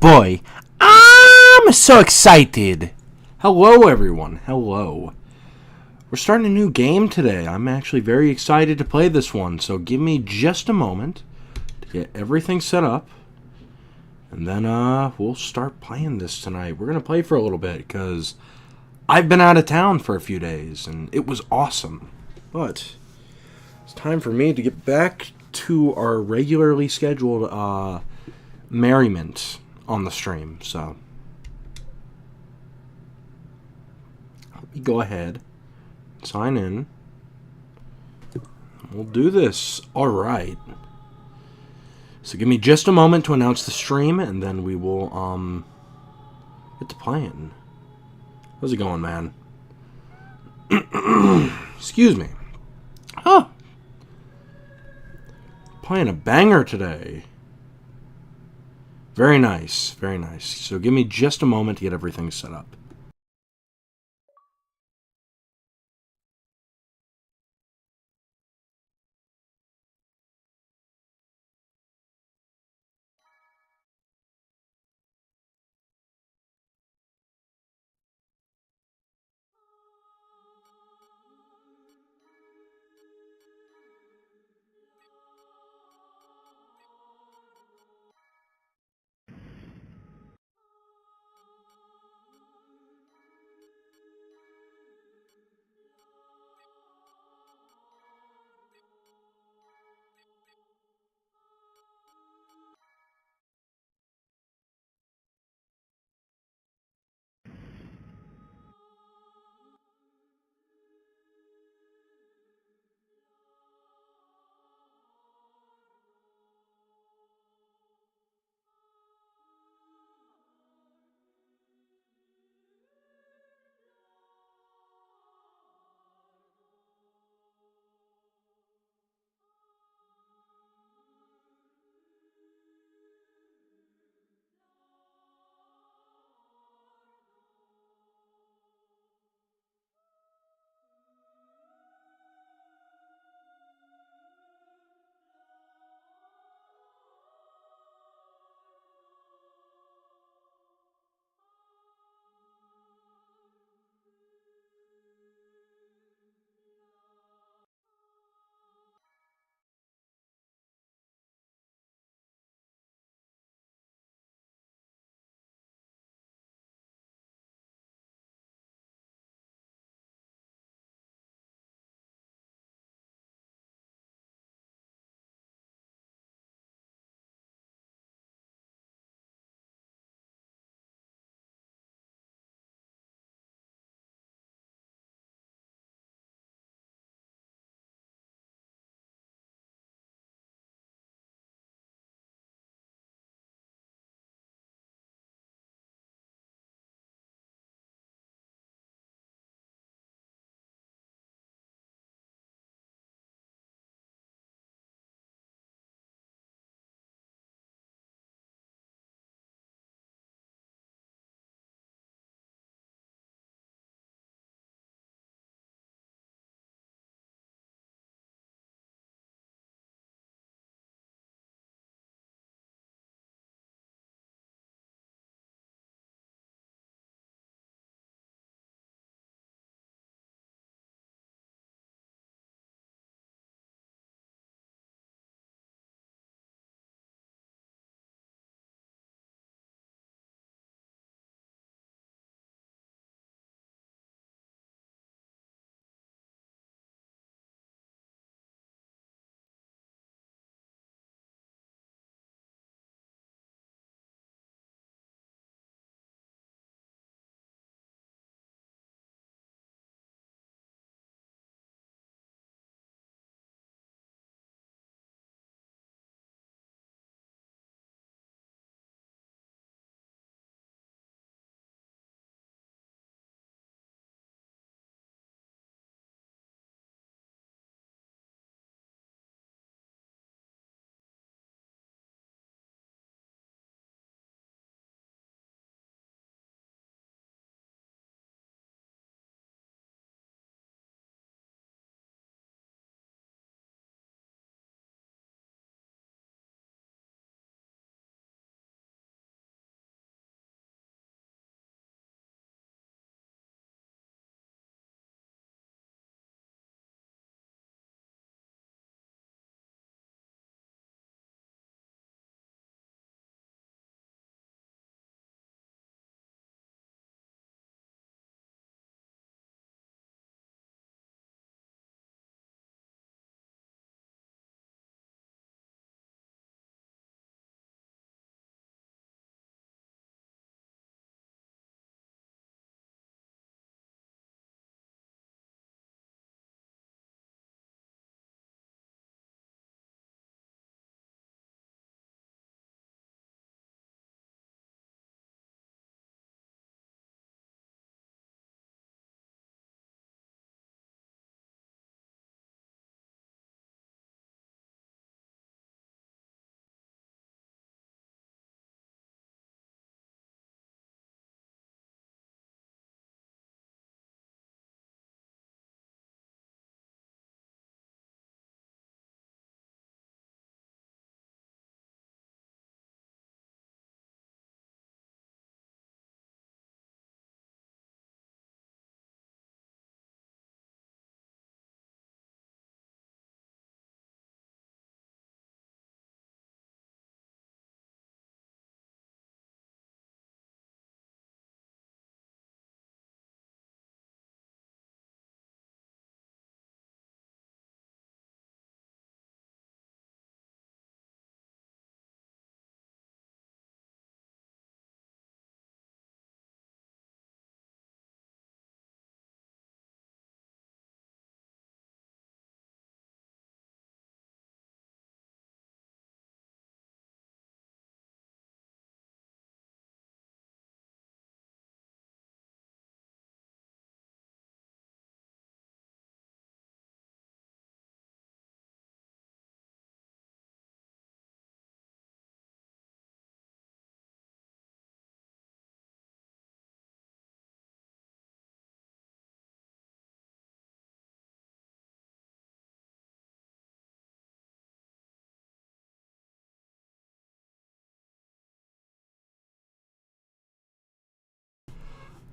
boy, I'm so excited. Hello, everyone. Hello. We're starting a new game today. I'm actually very excited to play this one, so give me just a moment to get everything set up, and then we'll start playing this tonight. We're going to play for a little bit, because I've been out of town for a few days, and it was awesome. But it's time for me to get back to our regularly scheduled merriment on the stream, so let me go ahead, sign in. We'll do this. Alright. So give me just a moment to announce the stream, and then we will get to playing. How's it going, man? Excuse me. Huh. Playing a banger today. Very nice, very nice. So give me just a moment to get everything set up.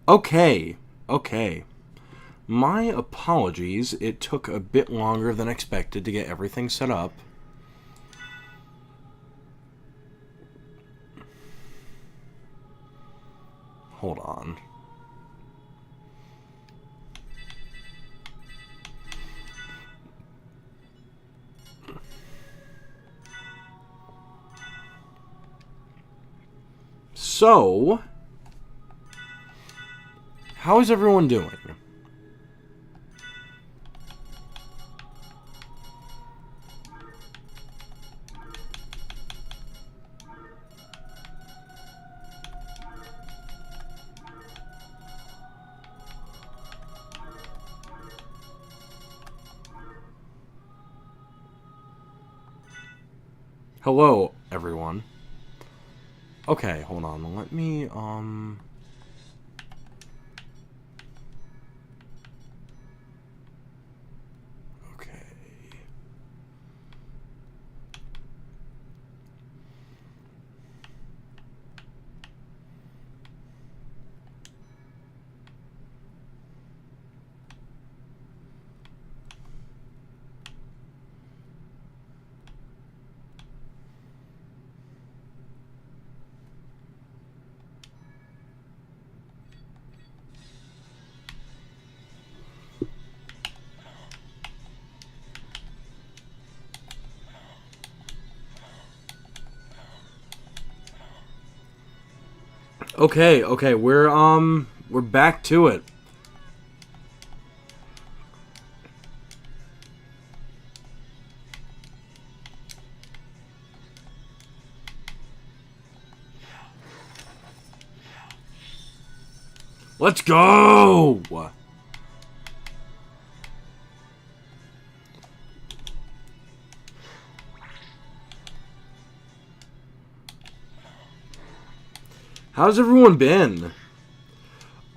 Okay, okay. My apologies. It took a bit longer than expected to get everything set up. Hold on. So, how is everyone doing? Hello, everyone. Okay, hold on. Let me, okay. Okay, we're back to it. Let's go! How's everyone been?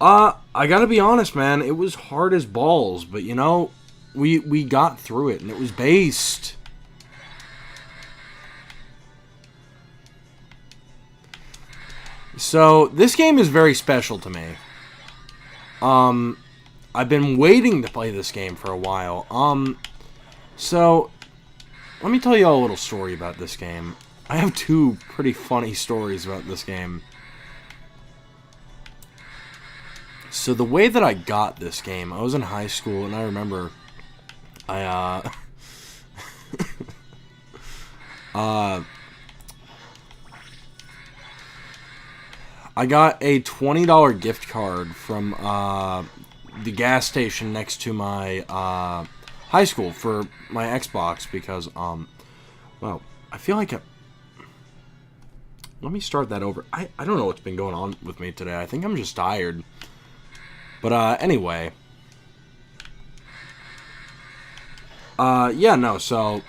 I gotta be honest, man. It was hard as balls, but you know, we got through it, and it was based. So, this game is very special to me. I've been waiting to play this game for a while. So, let me tell you all a little story about this game. I have two pretty funny stories about this game. So the way that I got this game, I was in high school, and I remember I I got a $20 gift card from the gas station next to my high school for my Xbox because well, I feel like let me start that over. I don't know what's been going on with me today. I think I'm just tired. But, anyway. Yeah, no, so...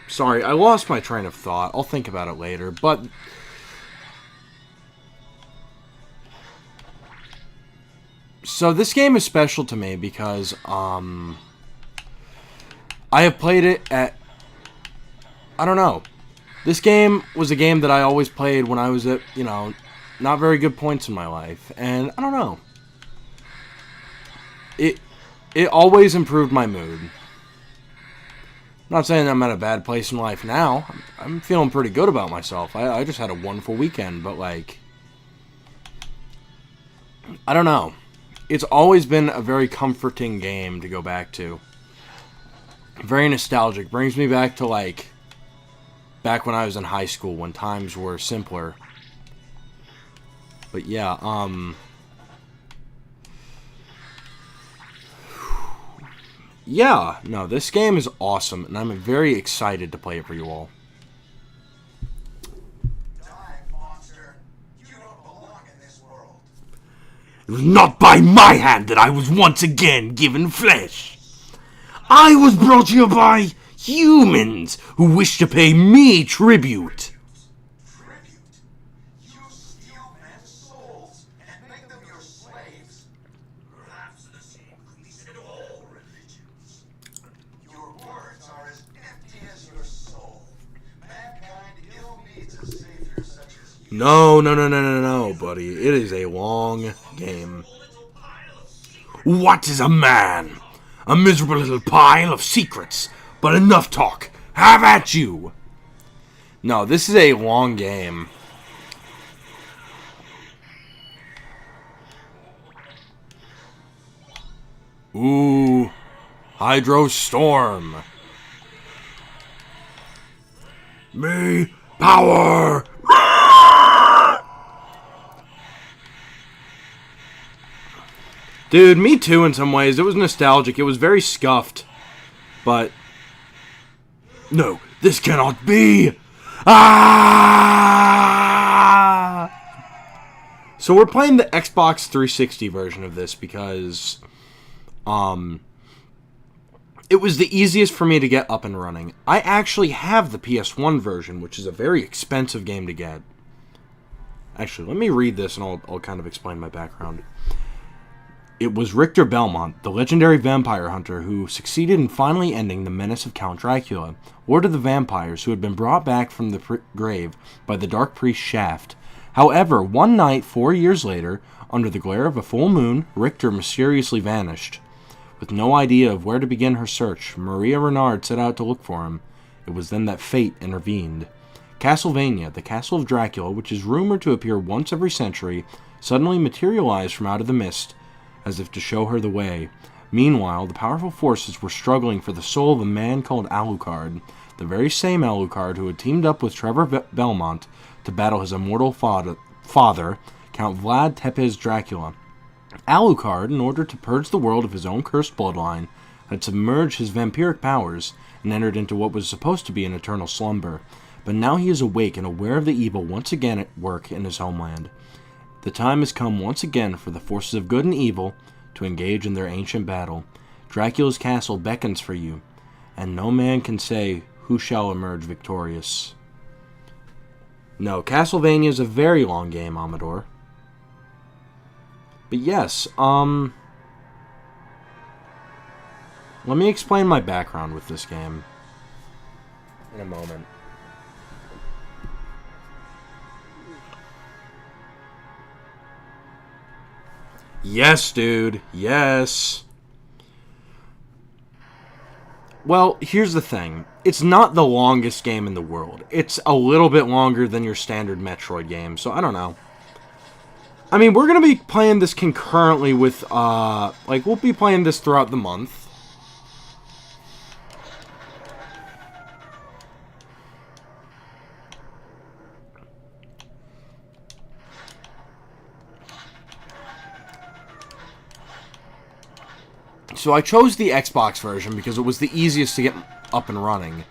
Sorry, I lost my train of thought. I'll think about it later, but... So this game is special to me because I have played it at, I don't know. This game was a game that I always played when I was at, you know, not very good points in my life, and I don't know. It always improved my mood. I'm not saying I'm at a bad place in life now. I'm feeling pretty good about myself. I just had a wonderful weekend, but like, I don't know. It's always been a very comforting game to go back to. Very nostalgic. Brings me back to, like, back when I was in high school when times were simpler. But yeah, yeah, no, this game is awesome, and I'm very excited to play it for you all. It was not by my hand that I was once again given flesh. I was brought here by humans who wish to pay me tribute. You steal men's souls and make them No, no, no, no, no, no, buddy. It is a long game. What is a man? A miserable little pile of secrets. But enough talk. Have at you. No, this is a long game. Ooh. Hydro Storm. Me power. Dude, me too in some ways. It was nostalgic. It was very scuffed. But... no, this cannot be! Ah! So we're playing the Xbox 360 version of this because... it was the easiest for me to get up and running. I actually have the PS1 version, which is a very expensive game to get. Actually, let me read this and I'll kind of explain my background. It was Richter Belmont, the legendary vampire hunter who succeeded in finally ending the menace of Count Dracula, lord of the vampires who had been brought back from the grave by the dark priest Shaft. However, one night 4 years later, under the glare of a full moon, Richter mysteriously vanished. With no idea of where to begin her search, Maria Renard set out to look for him. It was then that fate intervened. Castlevania, the Castle of Dracula, which is rumored to appear once every century, suddenly materialized from out of the mist, as if to show her the way. Meanwhile, the powerful forces were struggling for the soul of a man called Alucard, the very same Alucard who had teamed up with Trevor Belmont to battle his immortal father, Count Vlad Tepes Dracula. Alucard, in order to purge the world of his own cursed bloodline, had submerged his vampiric powers and entered into what was supposed to be an eternal slumber. But now he is awake and aware of the evil once again at work in his homeland. The time has come once again for the forces of good and evil to engage in their ancient battle. Dracula's castle beckons for you, and no man can say who shall emerge victorious. No, Castlevania is a very long game, Amador. But yes, let me explain my background with this game in a moment. Yes, dude. Yes. Well, here's the thing. It's not the longest game in the world. It's a little bit longer than your standard Metroid game, so I don't know. I mean, we're going to be playing this concurrently with, we'll be playing this throughout the month. So I chose the Xbox version because it was the easiest to get up and running.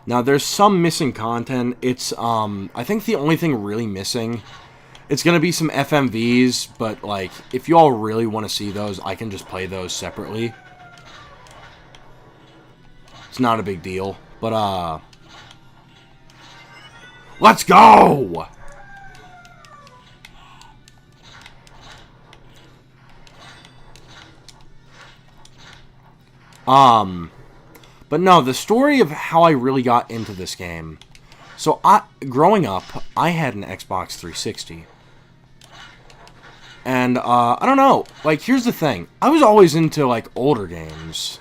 Now, there's some missing content. It's, I think the only thing really missing, it's going to be some FMVs, but, like, if you all really want to see those, I can just play those separately. It's not a big deal, but, let's go! But no, the story of how I really got into this game. So, growing up, I had an Xbox 360. And, I don't know. Like, here's the thing. I was always into, like, older games.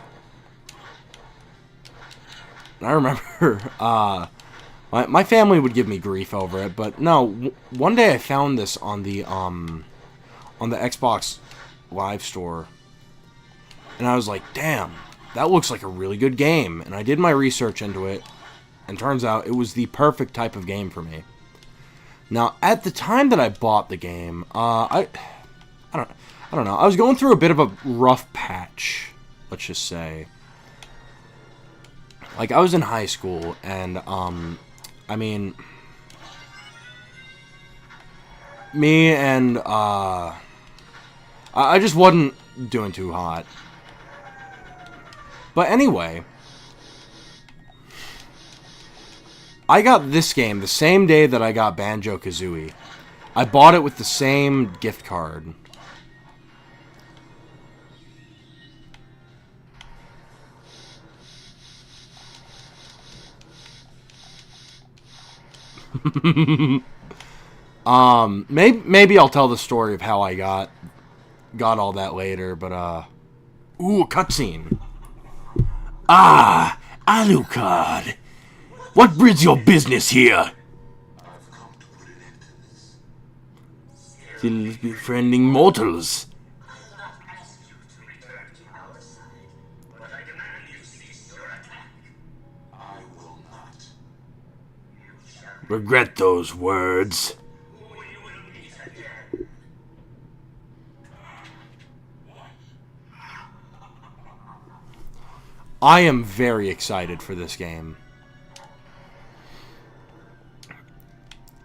And I remember, my family would give me grief over it. But, no, one day I found this on the Xbox Live Store. And I was like, damn, that looks like a really good game. And I did my research into it. And turns out it was the perfect type of game for me. Now, at the time that I bought the game, I don't know. I was going through a bit of a rough patch, let's just say. Like, I was in high school, and, I mean, me and, I just wasn't doing too hot. But anyway, I got this game the same day that I got Banjo-Kazooie. I bought it with the same gift card. Maybe I'll tell the story of how I got all that later, but, ooh, a cutscene. Ah, Alucard. What breeds your business here? Still befriending mortals. Regret those words. I am very excited for this game.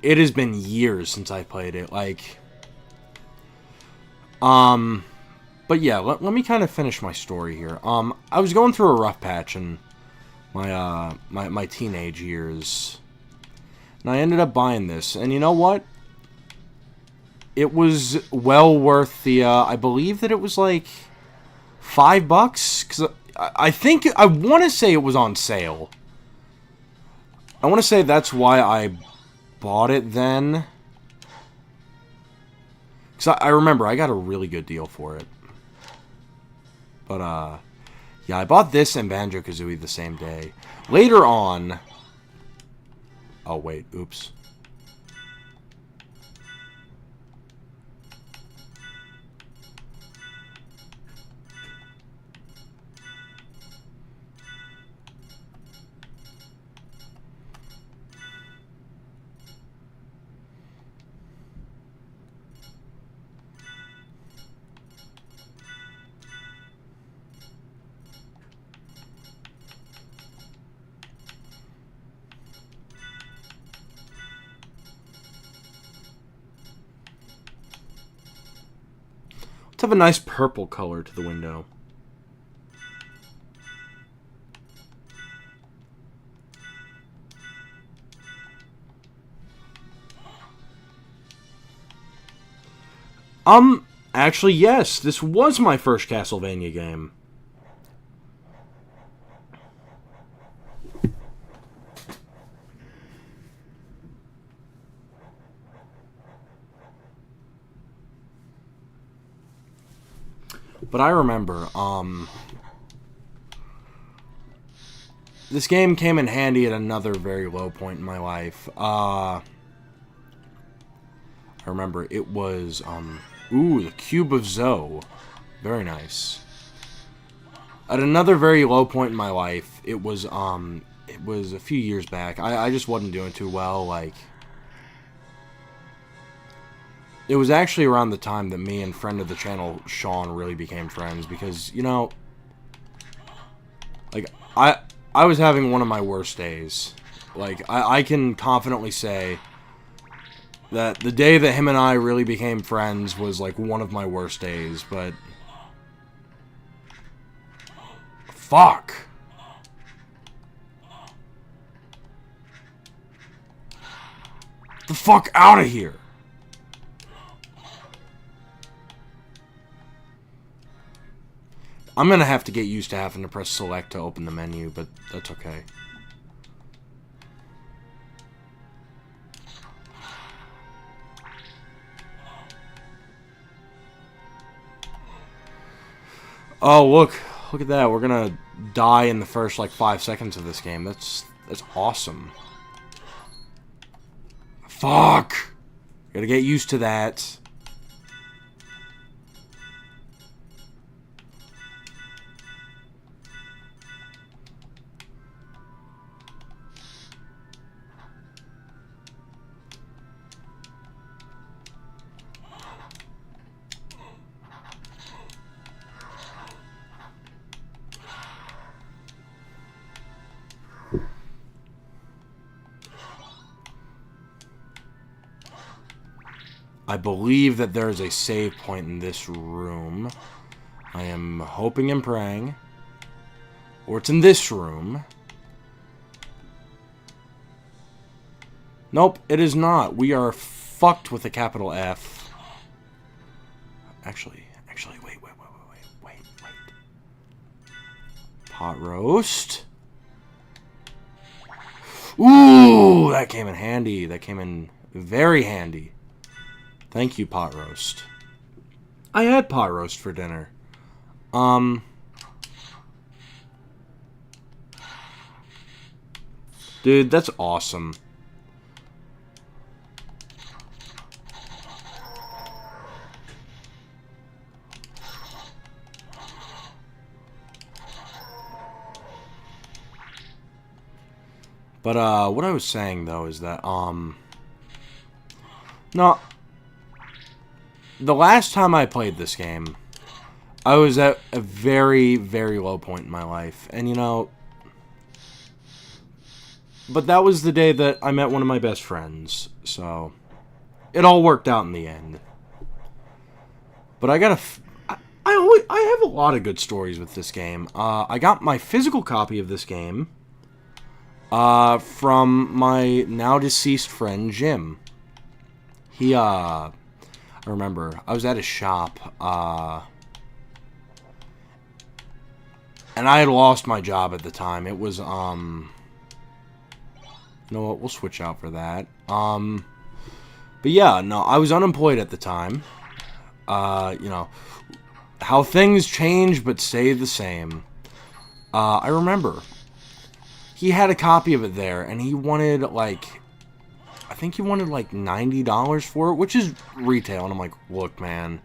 It has been years since I played it, like... But yeah, let me kind of finish my story here. I was going through a rough patch in my, my teenage years. And I ended up buying this. And you know what? It was well worth the, I believe that it was like $5. Because I want to say it was on sale. I want to say that's why I bought it then. Because I remember I got a really good deal for it. But, yeah, I bought this and Banjo-Kazooie the same day. Later on... Oh, wait. Oops. Let's have a nice purple color to the window. Actually, yes, this was my first Castlevania game. But I remember, this game came in handy at another very low point in my life. I remember it was, ooh, the Cube of Zoe. Very nice. At another very low point in my life, it was a few years back. I just wasn't doing too well, like... It was actually around the time that me and friend of the channel, Sean, really became friends. Because, you know... Like, I was having one of my worst days. Like, I can confidently say... that the day that him and I really became friends was, like, one of my worst days, but... Fuck! Get the fuck out of here! I'm gonna have to get used to having to press select to open the menu, but that's okay. Oh, look at that. We're gonna die in the first, like, 5 seconds of this game. That's awesome. Fuck! Gotta get used to that. I believe that there is a save point in this room. I am hoping and praying. Or it's in this room. Nope, it is not. We are fucked with a capital F. Actually, wait. Pot roast. Ooh, that came in handy. That came in very handy. Thank you, pot roast. I had pot roast for dinner. Dude, that's awesome. But, what I was saying, though, is that, no, the last time I played this game, I was at a very, very low point in my life. And, you know, but that was the day that I met one of my best friends. So, it all worked out in the end. But I have a lot of good stories with this game. I got my physical copy of this game from my now deceased friend Jim. I remember I was at his shop, and I had lost my job at the time. It was, you know what, we'll switch out for that. But yeah, no, I was unemployed at the time. You know, how things change but stay the same. I remember he had a copy of it there, and he wanted, like, I think he wanted, like, $90 for it, which is retail. And I'm like, look, man,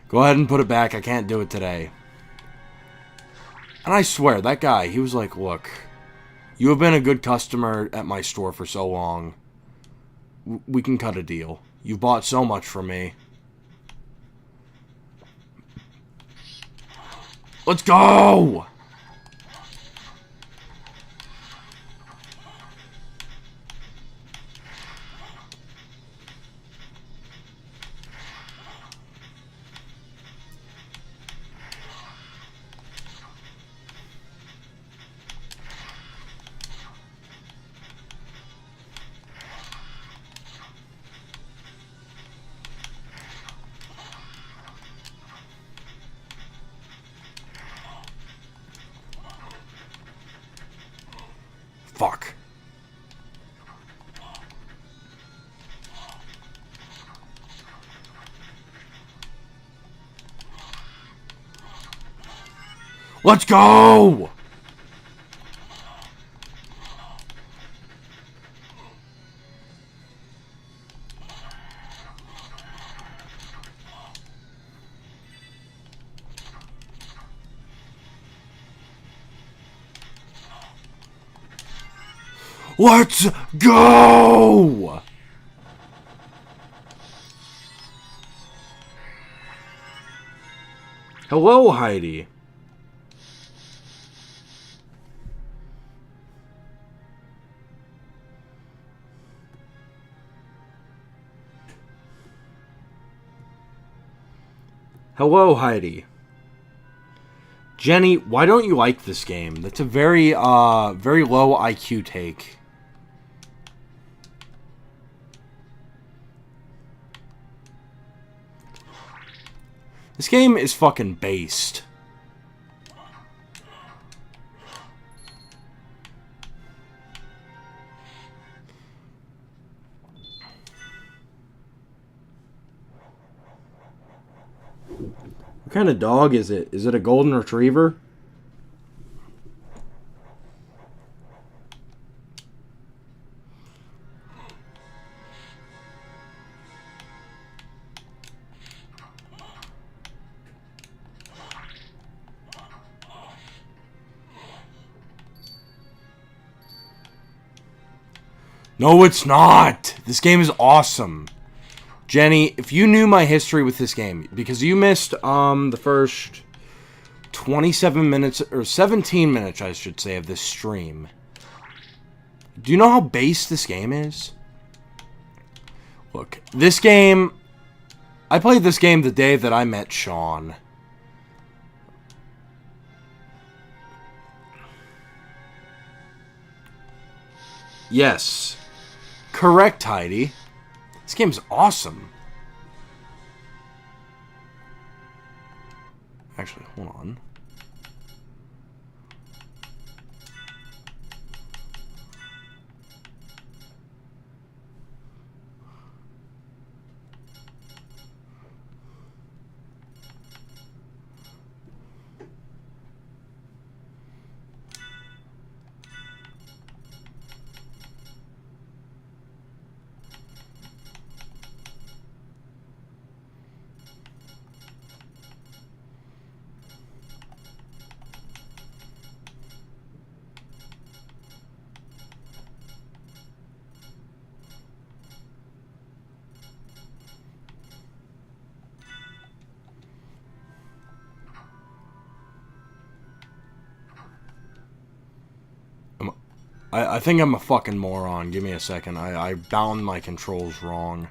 go ahead and put it back. I can't do it today. And I swear, that guy, he was like, look, you have been a good customer at my store for so long. We can cut a deal. You've bought so much from me. Let's go! Fuck. Let's go! Let's go! Hello, Heidi. Hello, Heidi. Jenny, why don't you like this game? That's a very, very low IQ take. This game is fucking based. What kind of dog is it? Is it a golden retriever? No, it's not. This game is awesome. Jenny, if you knew my history with this game, because you missed the first 27 minutes, or 17 minutes, I should say, of this stream. Do you know how base this game is? Look, this game, I played this game the day that I met Sean. Yes. Correct, Heidi. This game's awesome. Actually, hold on. I think I'm a fucking moron. Give me a second. I bound my controls wrong.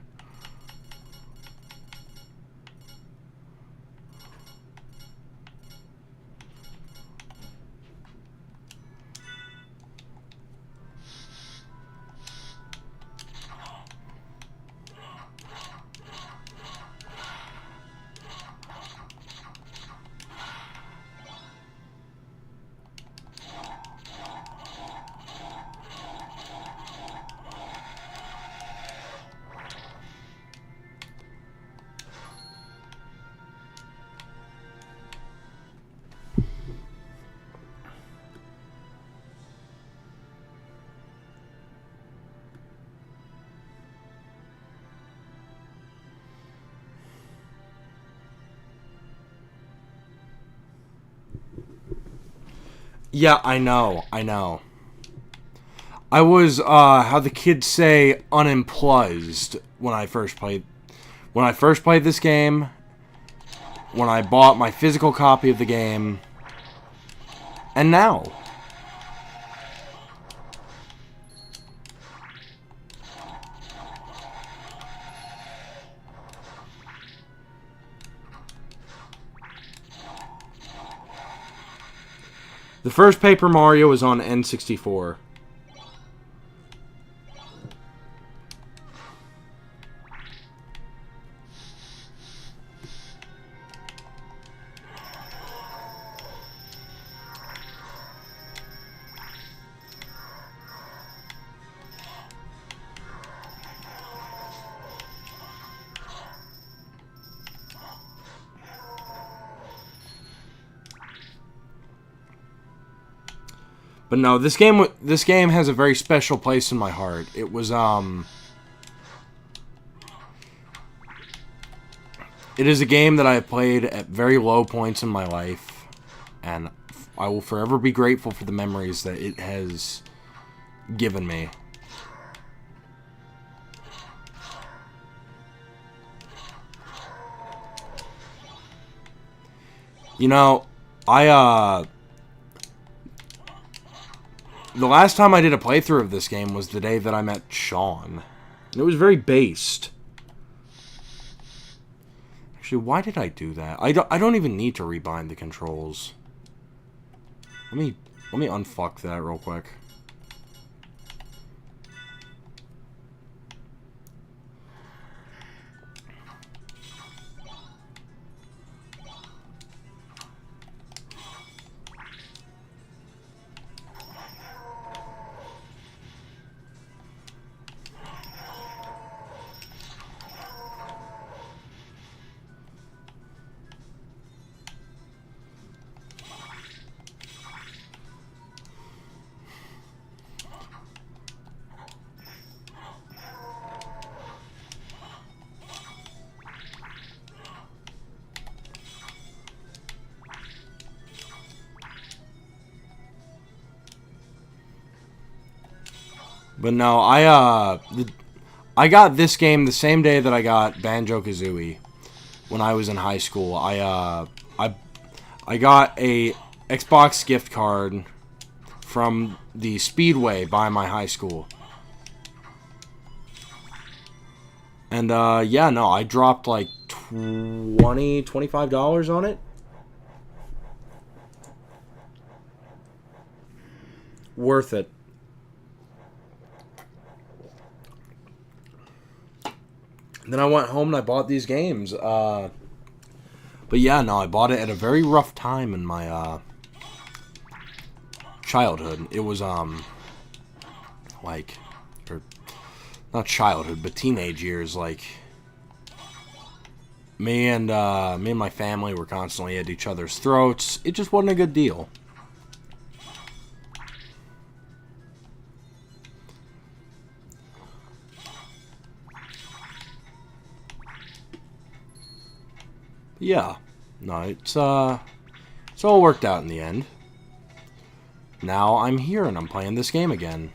Yeah, I know. I was, how the kids say, unemplugged when I first played this game, when I bought my physical copy of the game, and now. The first Paper Mario was on N64. But no, this game has a very special place in my heart. It was it is a game that I played at very low points in my life, and I will forever be grateful for the memories that it has given me. You know, the last time I did a playthrough of this game was the day that I met Sean. And it was very based. Actually, why did I do that? I don't even need to rebind the controls. Let me unfuck that real quick. But no, I got this game the same day that I got Banjo-Kazooie when I was in high school. I got a Xbox gift card from the Speedway by my high school. And yeah, no, I dropped like $25 on it. Worth it. Then I went home and I bought these games. But yeah, no, I bought it at a very rough time in my childhood. It was like, or not childhood, but teenage years. Like me and my family were constantly at each other's throats. It just wasn't a good deal. Yeah, no, it's all worked out in the end. Now I'm here and I'm playing this game again.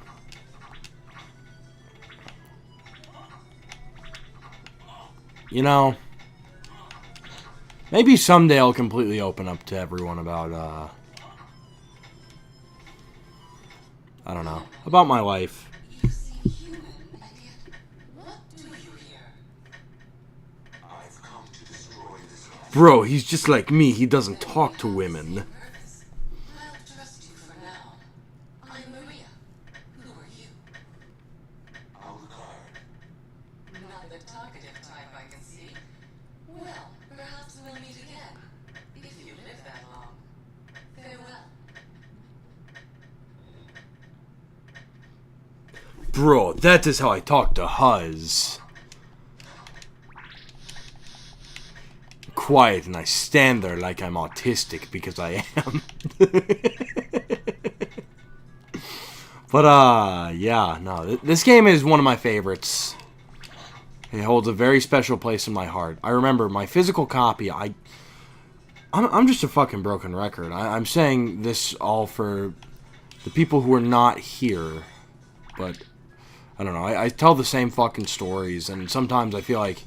You know, maybe someday I'll completely open up to everyone about I don't know, about my life. You seem human, and yet, what do you here? I've come to destroy this life. Bro, he's just like me. He doesn't talk to women. Purpose. I'll trust you for now. I'm Maria. Who are you? Alucard. Not the talkative type, I can see. Well, perhaps we'll meet again. If you live that long. Farewell. Bro, that is how I talk to Huz. Quiet, and I stand there like I'm autistic, because I am. But, yeah, no, this game is one of my favorites. It holds a very special place in my heart. I remember my physical copy, I'm just a fucking broken record. I'm saying this all for the people who are not here, but I don't know. I tell the same fucking stories, and sometimes I feel like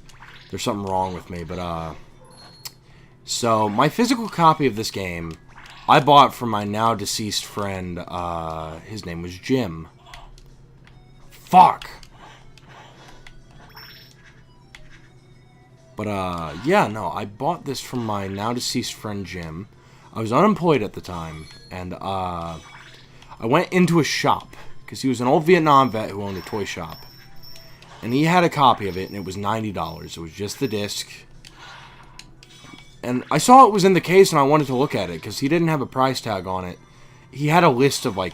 there's something wrong with me, but, so, my physical copy of this game, I bought from my now deceased friend, his name was Jim. Fuck! But, yeah, no, I bought this from my now deceased friend Jim. I was unemployed at the time, and, I went into a shop, because he was an old Vietnam vet who owned a toy shop. And he had a copy of it, and it was $90. It was just the disc. And I saw it was in the case, and I wanted to look at it, because he didn't have a price tag on it. He had a list of, like,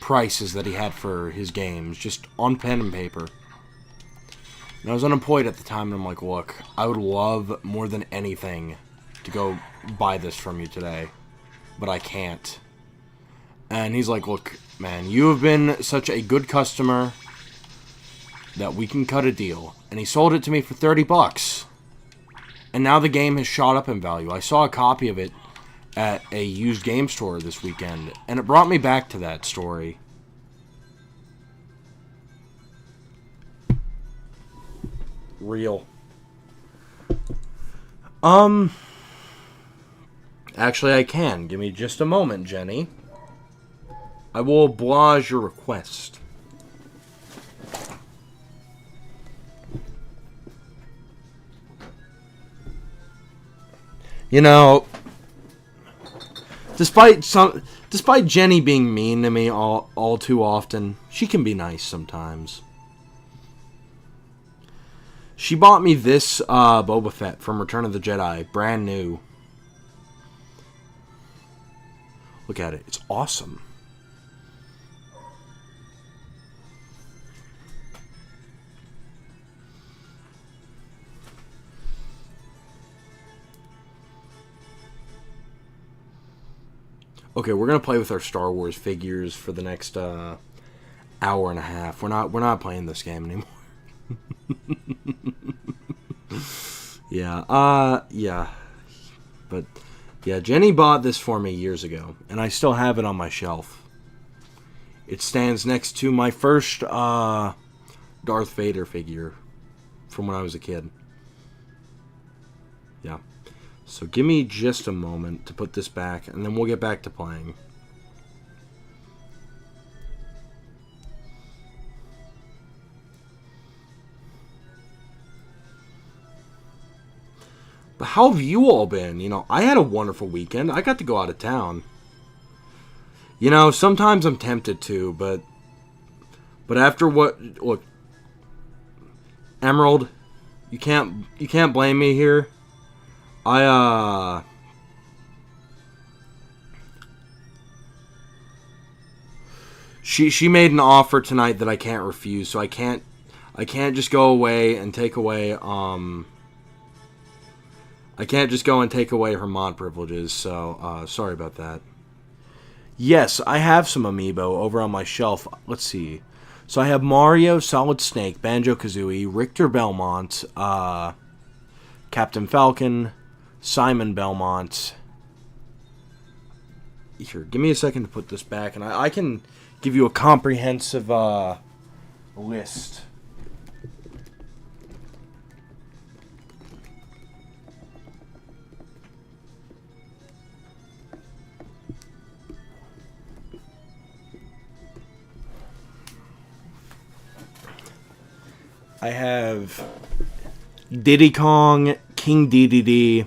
prices that he had for his games, just on pen and paper. And I was unemployed at the time, and I'm like, look, I would love more than anything to go buy this from you today, but I can't. And he's like, look, man, you have been such a good customer that we can cut a deal. And he sold it to me for $30. And now the game has shot up in value. I saw a copy of it at a used game store this weekend, and it brought me back to that story. Real. Actually, I can. Give me just a moment, Jenny. I will oblige your request. You know, despite Jenny being mean to me all too often, she can be nice sometimes. She bought me this Boba Fett from Return of the Jedi, brand new. Look at it. It's awesome. Okay, we're gonna play with our Star Wars figures for the next hour and a half. We're not playing this game anymore. Yeah. But yeah, Jenny bought this for me years ago, and I still have it on my shelf. It stands next to my first Darth Vader figure from when I was a kid. Yeah. So give me just a moment to put this back, and then we'll get back to playing. But how have you all been? You know, I had a wonderful weekend. I got to go out of town. You know, sometimes I'm tempted to, but after what... Look, Emerald, you can't blame me here. She made an offer tonight that I can't refuse, so I can't just go away and take away I can't just go and take away her mod privileges, so sorry about that. Yes, I have some amiibo over on my shelf. Let's see. So I have Mario, Solid Snake, Banjo-Kazooie, Richter Belmont, Captain Falcon, Simon Belmont. Here, give me a second to put this back, and I can give you a comprehensive list. I have Diddy Kong, King DDD,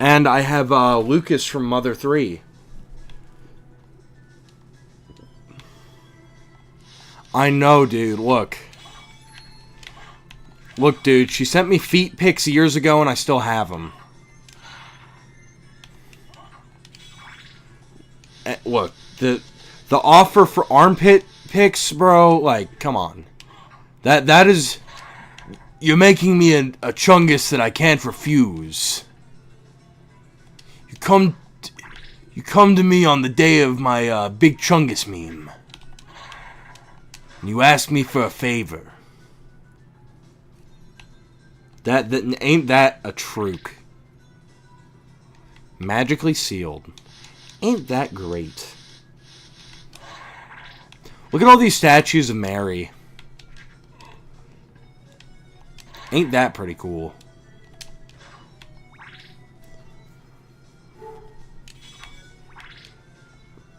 and I have Lucas from Mother 3. I know, dude. Look, dude. She sent me feet pics years ago, and I still have them. Look, the offer for armpit pics, bro. Like, come on. That is, you're making me a chungus that I can't refuse. You come to me on the day of my big chungus meme. And you ask me for a favor. That ain't that a truc? Magically sealed. Ain't that great? Look at all these statues of Mary. Ain't that pretty cool?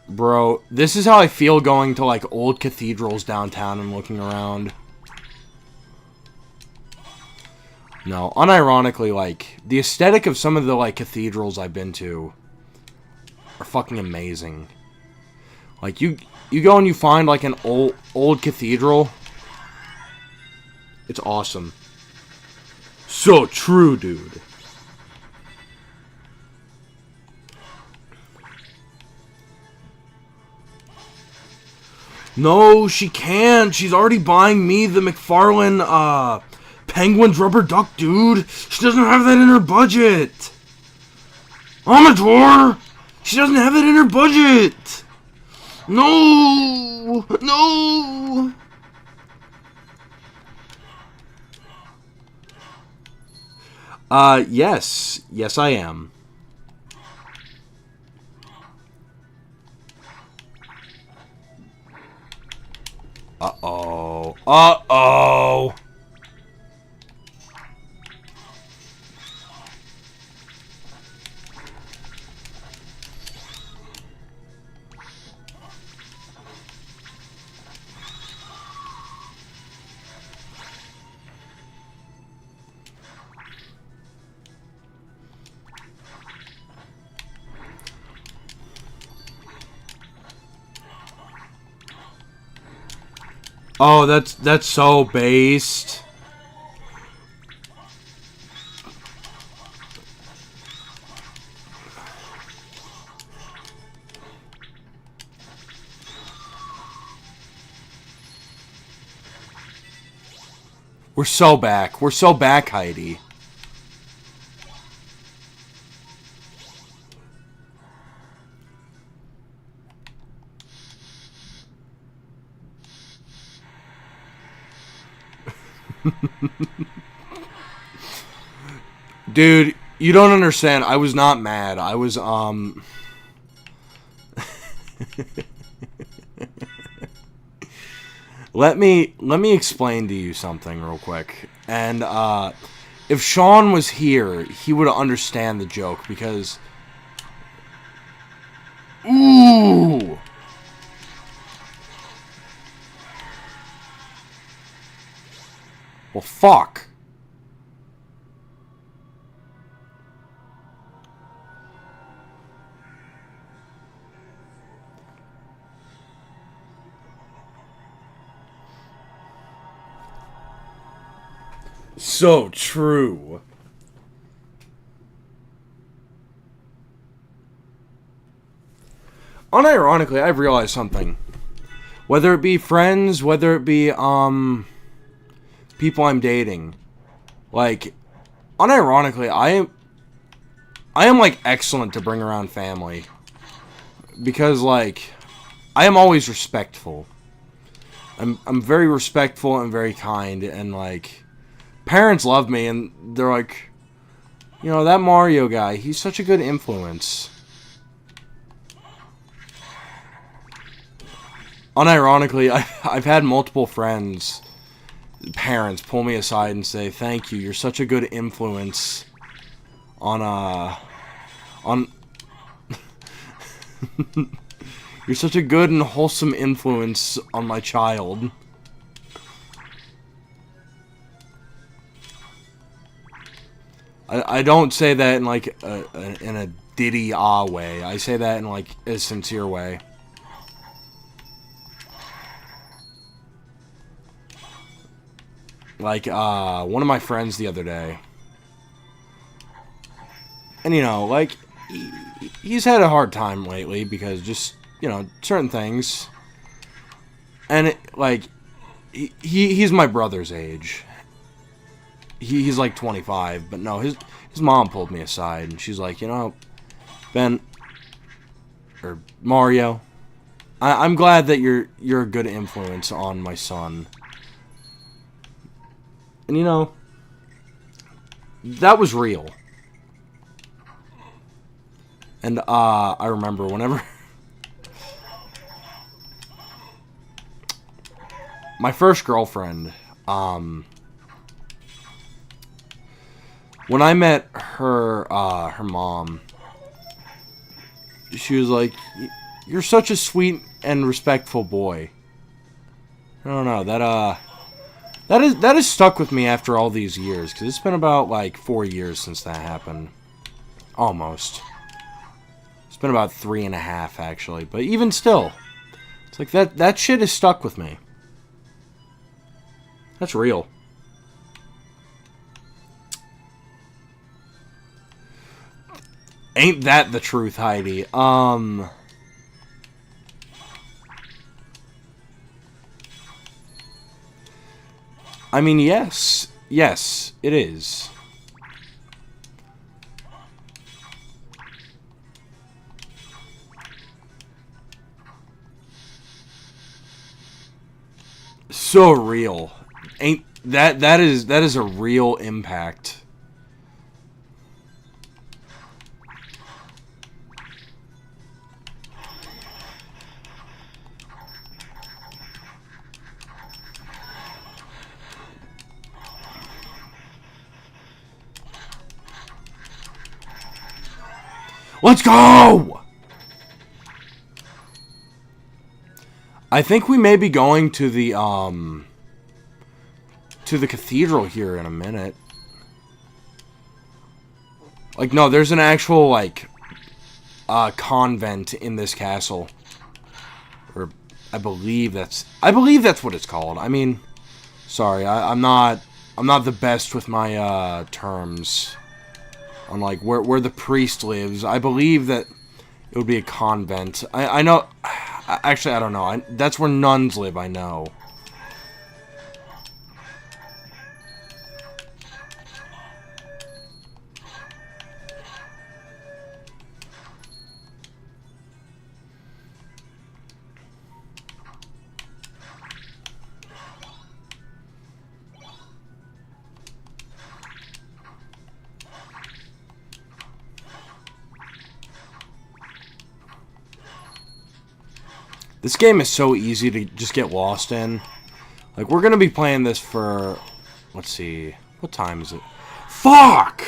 Bro, this is how I feel going to, like, old cathedrals downtown and looking around. No, unironically, like, the aesthetic of some of the, like, cathedrals I've been to are fucking amazing. Like, you go and you find, like, an old cathedral. It's awesome. So true, dude. No, she can't. She's already buying me the McFarlane, Penguins rubber duck, dude. She doesn't have that in her budget. Amador! She doesn't have it in her budget. No! No! Yes. Yes, I am. Uh-oh. Uh-oh! Oh, that's so based. We're so back. We're so back, Heidi. Dude, you don't understand. I was not mad. I was, Let me explain to you something real quick. And, if Sean was here, he would understand the joke, because... Ooh! Well, fuck. So true. Unironically, I've realized something. Whether it be friends, whether it be, people I'm dating. Like, unironically, I am, like, excellent to bring around family. Because, like, I am always respectful. I'm very respectful and very kind, and, like... Parents love me, and they're like, you know, that Mario guy, he's such a good influence. Unironically, I've had multiple friends, parents, pull me aside and say, thank you, you're such a good influence on You're such a good and wholesome influence on my child. I don't say that in like in a diddy-ah way. I say that in like a sincere way. Like one of my friends the other day, and you know, like he's had a hard time lately because just, you know, certain things, and he's my brother's age. He's like 25, but no, his mom pulled me aside and she's like, you know, Ben, or Mario, I'm glad that you're a good influence on my son. And you know, that was real. And I remember whenever my first girlfriend, when I met her, her mom, she was like, "You're such a sweet and respectful boy." I don't know, that is stuck with me after all these years, because it's been about like 4 years since that happened, almost. It's been about 3.5 actually, but even still, it's like that shit is stuck with me. That's real. Ain't that the truth, Heidi? I mean, yes. Yes, it is. So real. Ain't that is a real impact. Let's go! I think we may be going to the cathedral here in a minute. Like, no, there's an actual, like, convent in this castle. Or, I believe that's what it's called. I mean, sorry, I'm not the best with my, terms. On, like, where the priest lives. I believe that it would be a convent. I know, actually, I don't know. That's where nuns live, I know. This game is so easy to just get lost in. Like, we're gonna be playing this for... Let's see. What time is it? Fuck!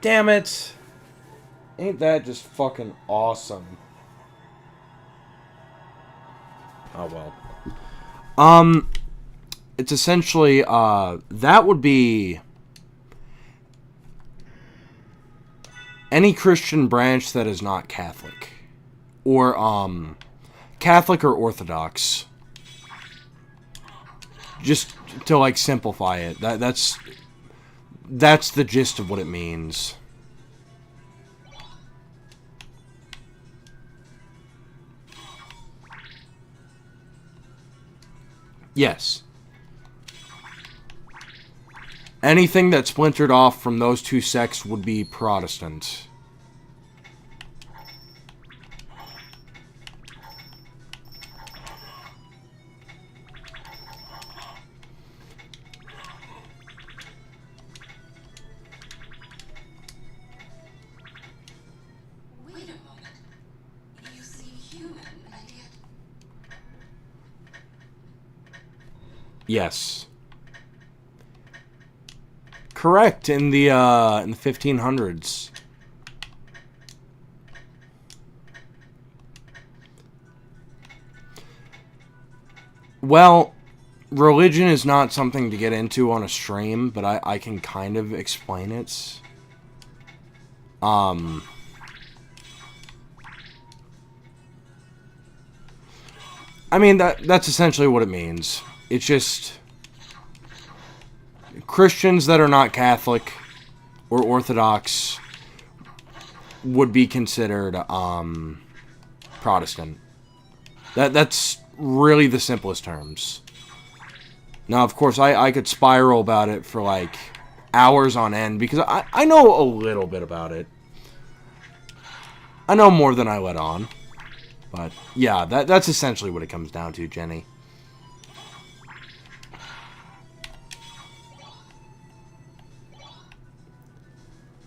Damn it. Ain't that just fucking awesome? Oh, well. It's essentially, that would be... any Christian branch that is not Catholic. Or, Catholic or Orthodox. Just to, like, simplify it. That's the gist of what it means. Yes. Anything that splintered off from those two sects would be Protestant. Wait a moment. You seem human, and yet... Yes. correct in the 1500s. Well, religion is not something to get into on a stream, but I can kind of explain it. I mean, that's essentially what it means. It's just Christians that are not Catholic or Orthodox would be considered Protestant. That's really the simplest terms. Now, of course, I could spiral about it for like hours on end because I know a little bit about it. I know more than I let on. But yeah, that's essentially what it comes down to, Jenny.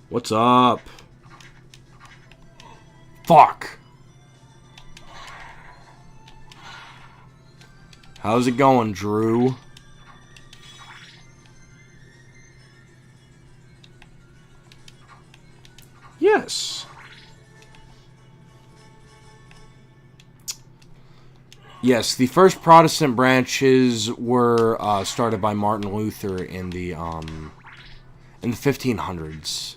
What's up? Fuck. How's it going, Drew? Yes. Yes, the first Protestant branches were started by Martin Luther in the 1500s.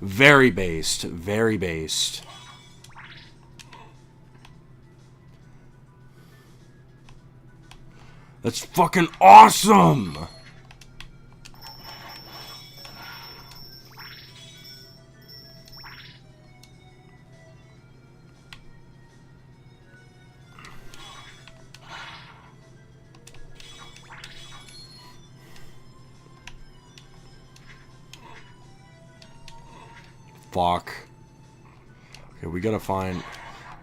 Very based, very based. That's fucking awesome! Fuck. Okay, we gotta find...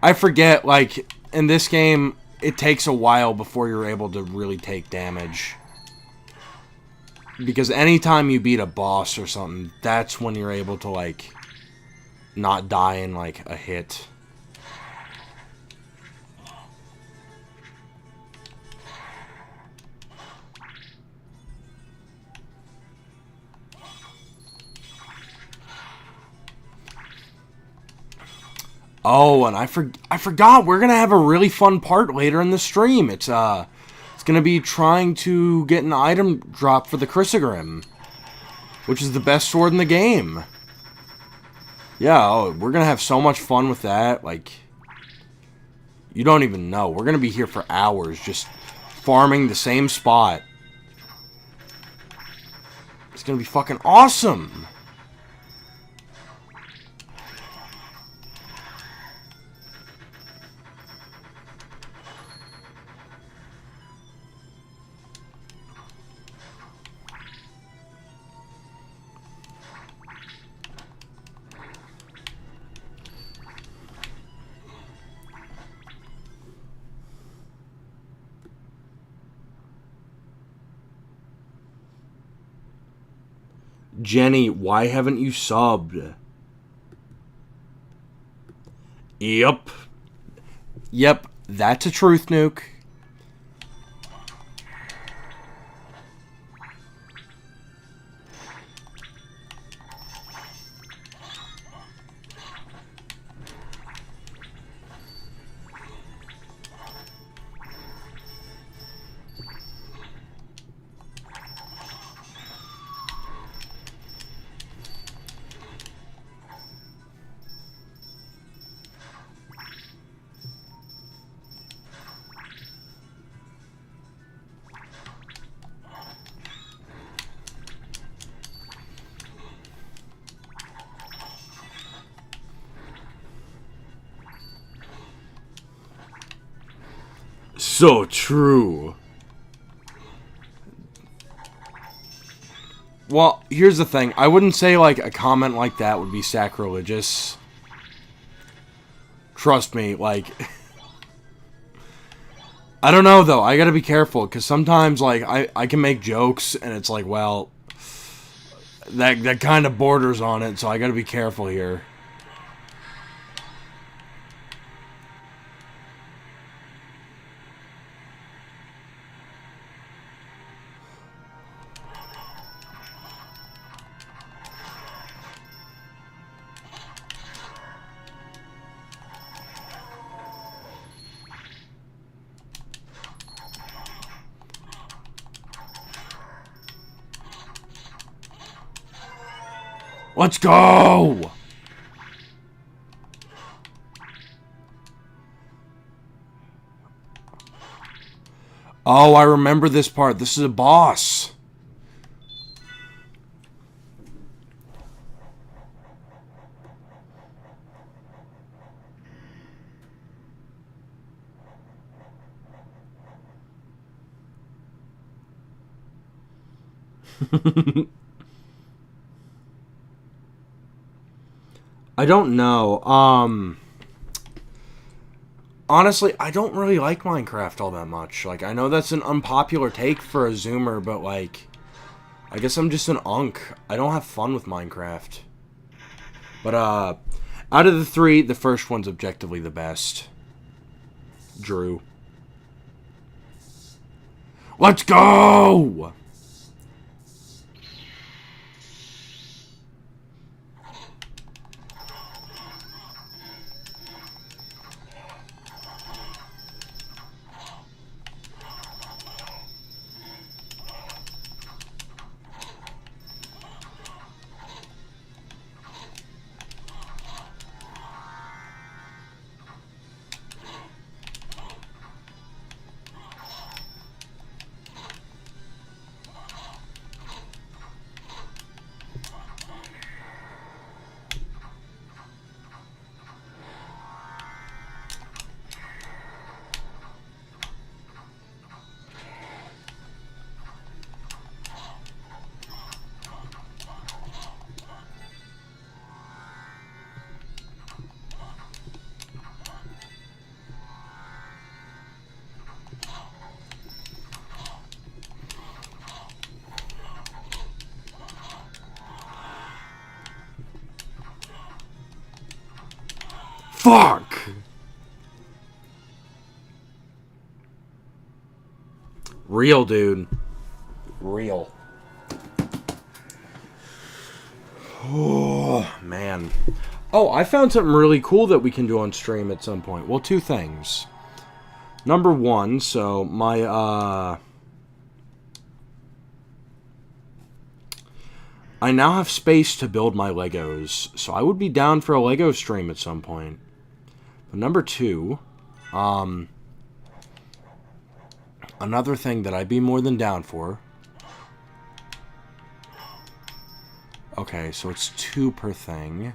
I forget, like, in this game, it takes a while before you're able to really take damage. Because anytime you beat a boss or something, that's when you're able to, like, not die in, like, a hit. Oh, and I forgot, we're gonna have a really fun part later in the stream. It's gonna be trying to get an item drop for the Chrysogrim, which is the best sword in the game. Yeah, oh, we're gonna have so much fun with that, like, you don't even know. We're gonna be here for hours just farming the same spot. It's gonna be fucking awesome. Jenny, why haven't you subbed? Yep. Yep, that's a truth nuke. So true. Well, here's the thing. I wouldn't say, like, a comment like that would be sacrilegious. Trust me, like... I don't know, though. I gotta be careful, because sometimes, like, I can make jokes, and it's like, well... That kind of borders on it, so I gotta be careful here. Let's go! Oh, I remember this part. This is a boss. I don't know. Honestly, I don't really like Minecraft all that much. Like, I know that's an unpopular take for a Zoomer, but, like, I guess I'm just an unk. I don't have fun with Minecraft. But, out of the three, the first one's objectively the best. Drew. Let's go! Fuck! Real, dude. Real. Oh, man. Oh, I found something really cool that we can do on stream at some point. Well, two things. Number one, so my, I now have space to build my Legos, so I would be down for a Lego stream at some point. But number two, another thing that I'd be more than down for. Okay, so it's 2 per thing.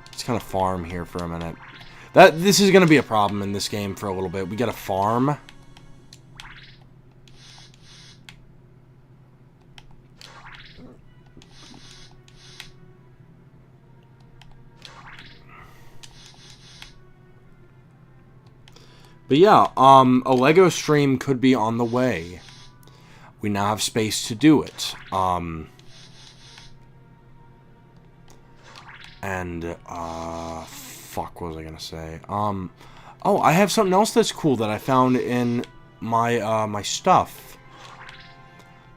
Let's kind of farm here for a minute. This is going to be a problem in this game for a little bit. We got to farm. But yeah, a Lego stream could be on the way. We now have space to do it. Fuck, what was I gonna say? Oh, I have something else that's cool that I found in my, my stuff.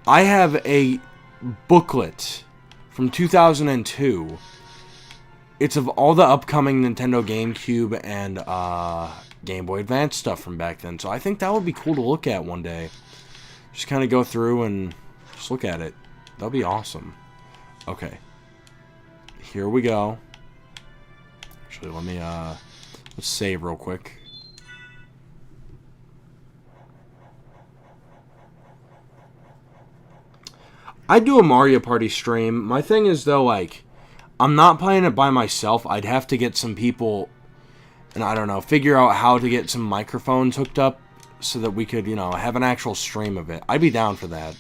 I have a booklet from 2002. It's of all the upcoming Nintendo GameCube and, Game Boy Advance stuff from back then. So I think that would be cool to look at one day. Just kind of go through and just look at it. That'll be awesome. Okay. Here we go. Actually, let me, let's save real quick. I'd do a Mario Party stream. My thing is, though, like, I'm not playing it by myself. I'd have to get some people, and I don't know, figure out how to get some microphones hooked up so that we could, you know, have an actual stream of it. I'd be down for that.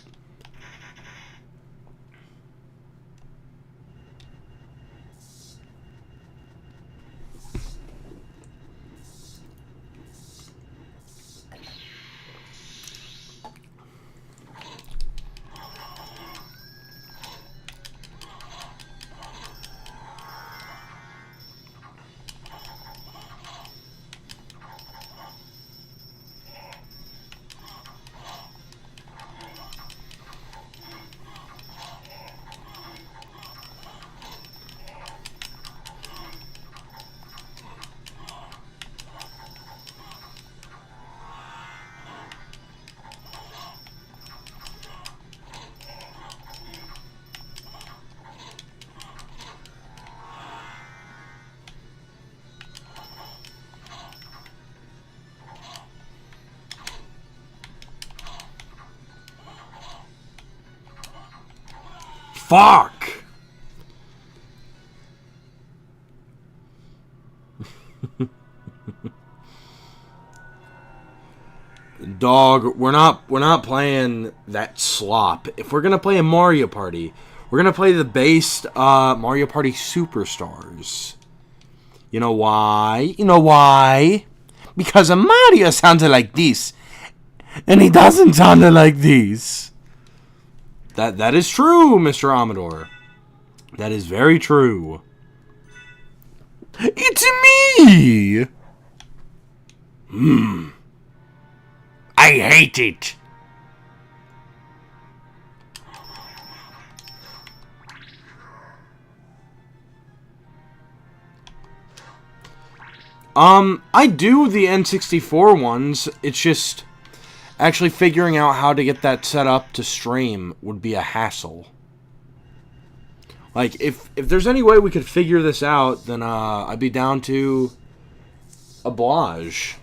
Fuck! Dog, we're not playing that slop. If we're gonna play a Mario Party, we're gonna play the based Mario Party Superstars. You know why? You know why? Because a Mario sounded like this, and he doesn't sound like this. That is true, Mr. Amador. That is very true. It's me. I hate it. I do the N64 ones. It's just actually figuring out how to get that set up to stream would be a hassle. Like, if there's any way we could figure this out, then I'd be down to oblige.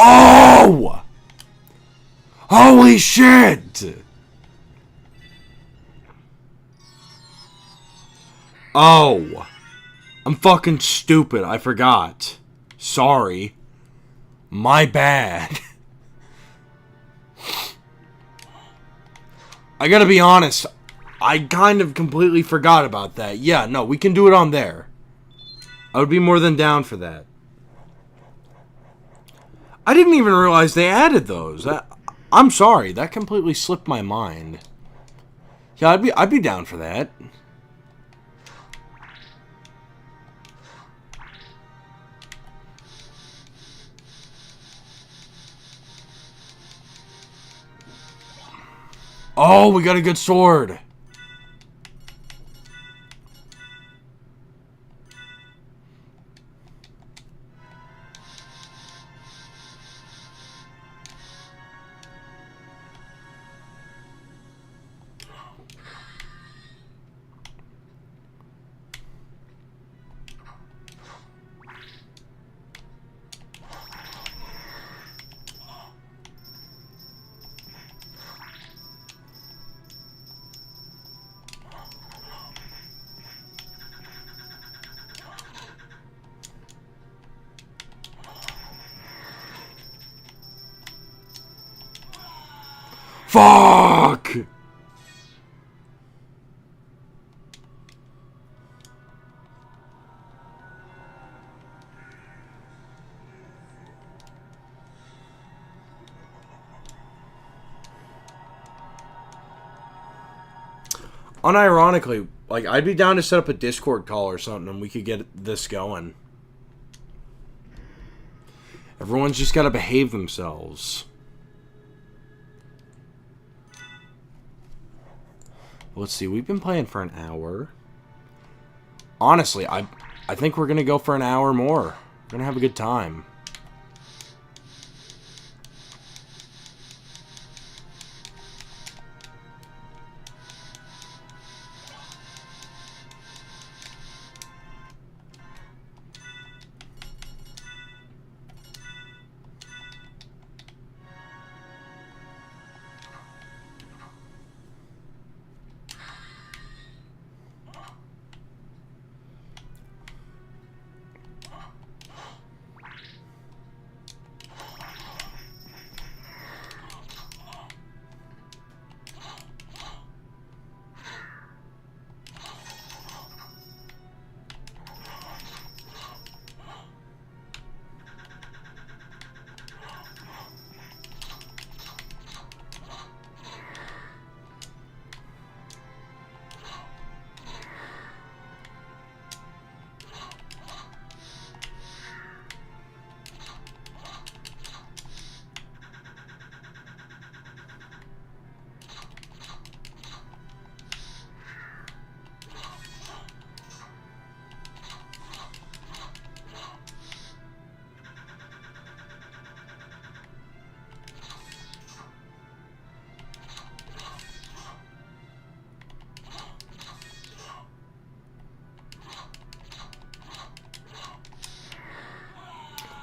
Oh! Holy shit! Oh. I'm fucking stupid. I forgot. Sorry. My bad. I gotta be honest. I kind of completely forgot about that. Yeah, no, we can do it on there. I would be more than down for that. I didn't even realize they added those. I'm sorry, that completely slipped my mind. Yeah, I'd be down for that. Oh, we got a good sword. Fuck! Unironically, like, I'd be down to set up a Discord call or something and we could get this going. Everyone's just gotta behave themselves. Let's see, we've been playing for an hour. Honestly, I think we're gonna go for an hour more. We're gonna have a good time.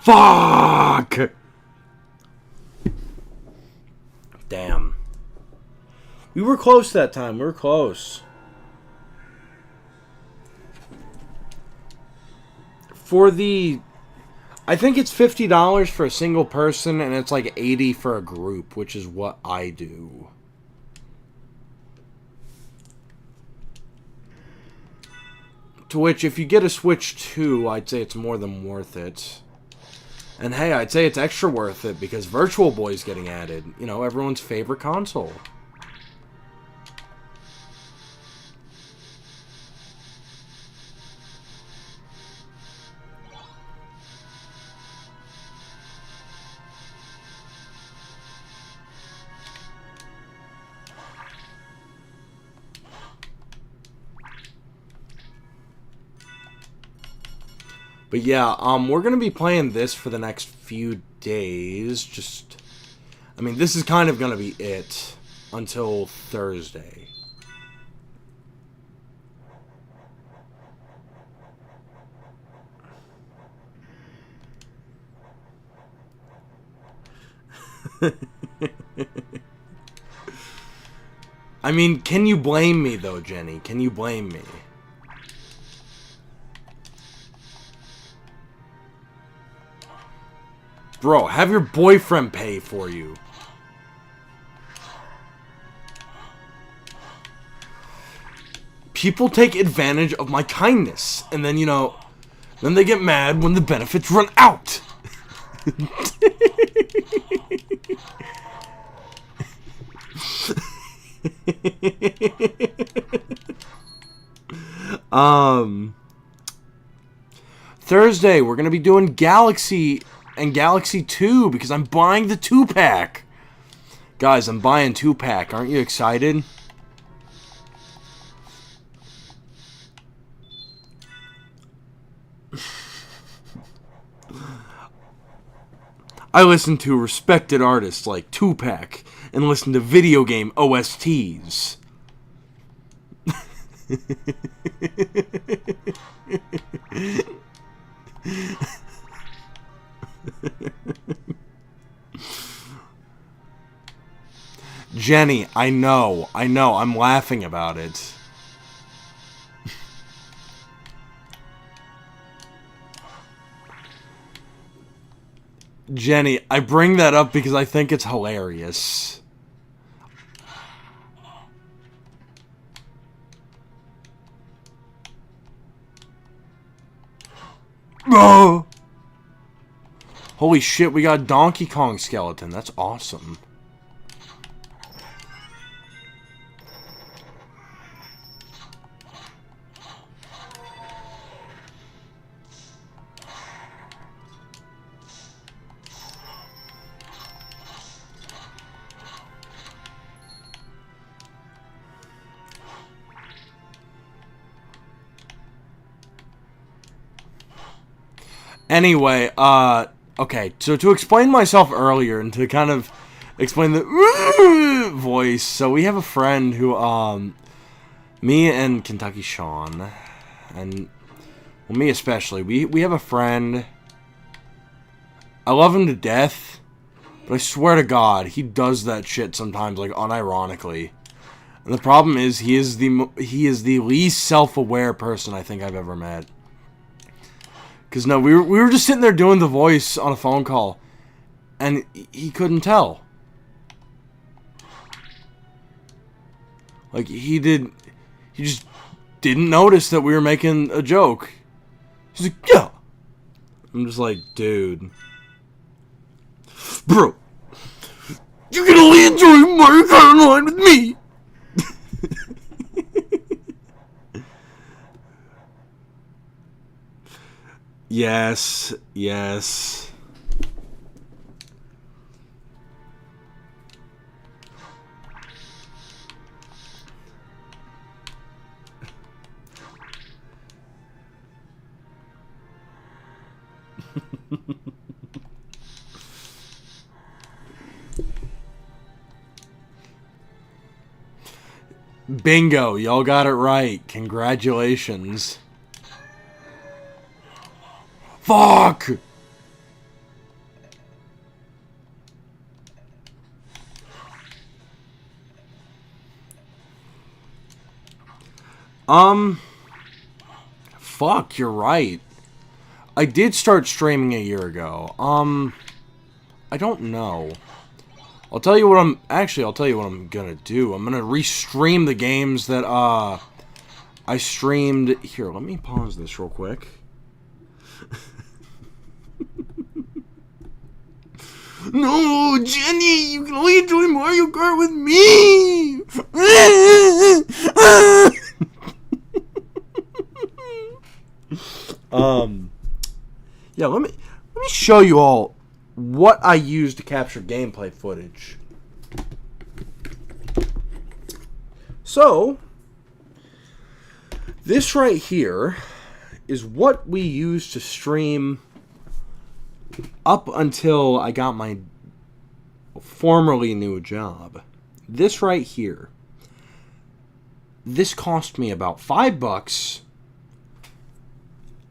Fuck! Damn. We were close that time. We were close. For the... I think it's $50 for a single person, and it's like $80 for a group, which is what I do. To which, if you get a Switch 2, I'd say it's more than worth it. And hey, I'd say it's extra worth it because Virtual Boy's getting added. You know, everyone's favorite console. But yeah, we're going to be playing this for the next few days. Just, I mean, this is kind of going to be it until Thursday. I mean, can you blame me though, Jenny? Can you blame me? Bro, have your boyfriend pay for you. People take advantage of my kindness. And then, you know, then they get mad when the benefits run out. Thursday, we're going to be doing Galaxy and Galaxy 2 because I'm buying the 2-pack. Guys, I'm buying 2-pack. Aren't you excited? I listen to respected artists like 2-pack and listen to video game OSTs. Jenny, I know, I'm laughing about it. Jenny, I bring that up because I think it's hilarious. Oh! Holy shit, we got Donkey Kong skeleton. That's awesome. Anyway, okay, so to explain myself earlier and to kind of explain the voice, so we have a friend who, me and Kentucky Sean, and, well, me especially, we have a friend, I love him to death, but I swear to God, he does that shit sometimes, like, unironically. And the problem is, he is the least self-aware person I think I've ever met. Because, no, we were just sitting there doing the voice on a phone call, and he couldn't tell. Like, he just didn't notice that we were making a joke. He's like, yeah. I'm just like, dude. Bro, you can only enjoy Mario Kart Online with me. Yes, yes. Bingo, y'all got it right. Congratulations. Fuck! Fuck, you're right. I did start streaming a year ago. I don't know. I'll tell you what I'm gonna do. I'm gonna restream the games that, I streamed. Here, let me pause this real quick. No, Jenny, you can only enjoy Mario Kart with me. Yeah, let me show you all what I use to capture gameplay footage. So, this right here is what we used to stream up until I got my formerly new job. This right here. This cost me about $5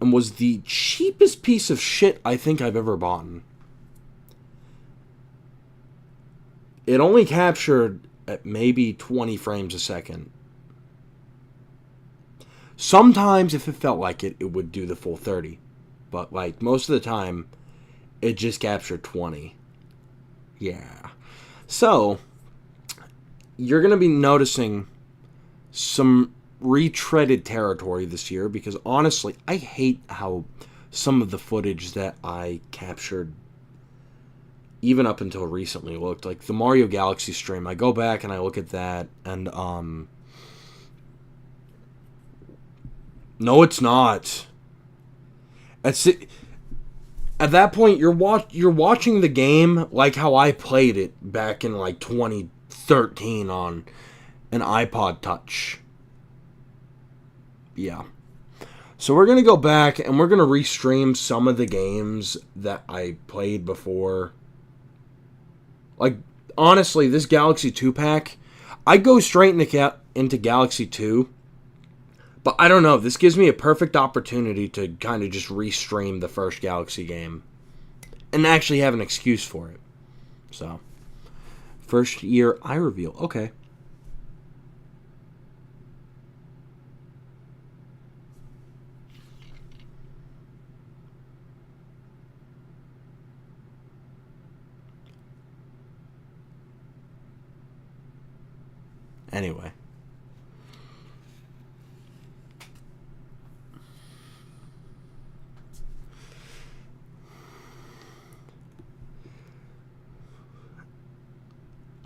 and was the cheapest piece of shit I think I've ever bought. It only captured at maybe 20 frames a second. Sometimes, if it felt like it, it would do the full 30. But, like, most of the time, it just captured 20. Yeah. So, you're going to be noticing some retreaded territory this year because, honestly, I hate how some of the footage that I captured even up until recently looked. Like, the Mario Galaxy stream, I go back and I look at that, and, no, it's not. At that point, you're watching the game like how I played it back in, like, 2013 on an iPod Touch. Yeah. So we're going to go back and we're going to restream some of the games that I played before. Like, honestly, this Galaxy 2 pack, I go straight into Galaxy 2. But I don't know, this gives me a perfect opportunity to kind of just restream the first Galaxy game. And actually have an excuse for it. So, first year I reveal. Okay. Anyway.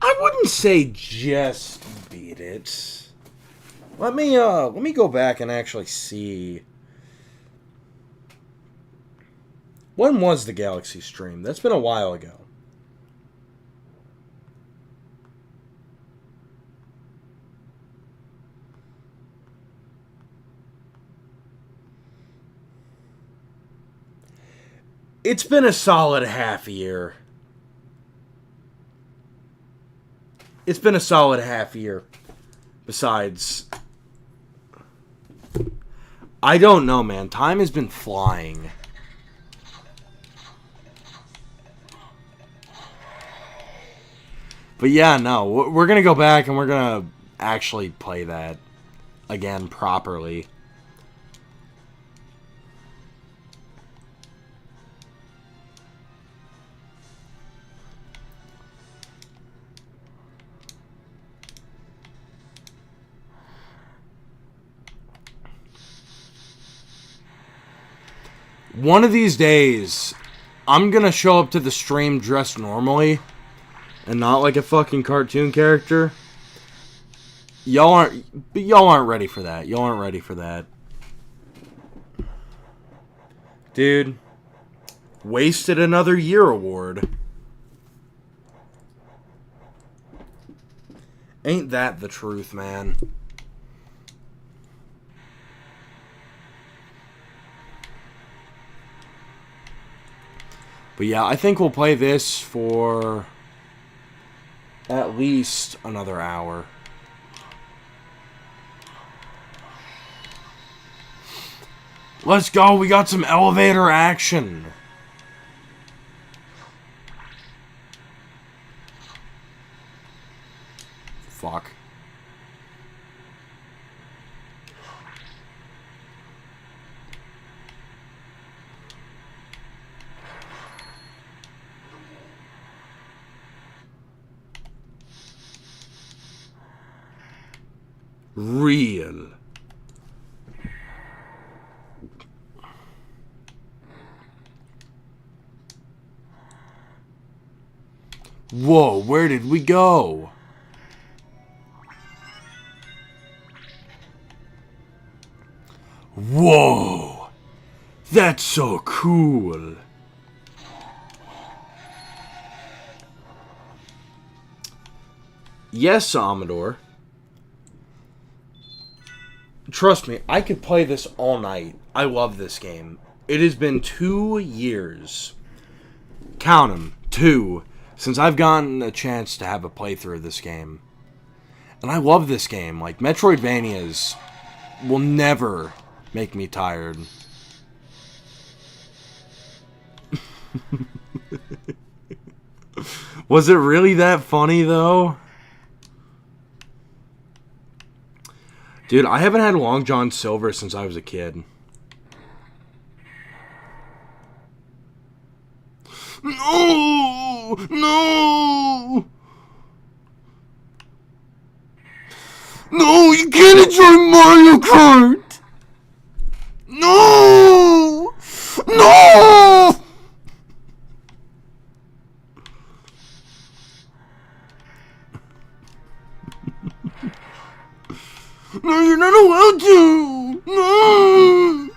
I wouldn't say just beat it. Let me go back and actually see. When was the Galaxy stream? That's been a while ago. It's been a solid half year. It's been a solid half year. Besides, I don't know, man. Time has been flying. But yeah, no. We're going to go back and we're going to actually play that again properly. One of these days, I'm gonna show up to the stream dressed normally and not like a fucking cartoon character. Y'all aren't ready for that. Y'all aren't ready for that. Dude, wasted another year award. Ain't that the truth, man? But yeah, I think we'll play this for at least another hour. Let's go, we got some elevator action. Fuck. Real. Whoa, where did we go? Whoa, that's so cool. Yes, Amador. Trust me, I could play this all night. I love this game. It has been 2 years. Count 'em, 2, since I've gotten a chance to have a playthrough of this game. And I love this game. Like, Metroidvanias will never make me tired. Was it really that funny, though? Dude, I haven't had Long John Silver since I was a kid. No! No! No, you can't enjoy Mario Kart! No! No! No, you're not allowed to! No!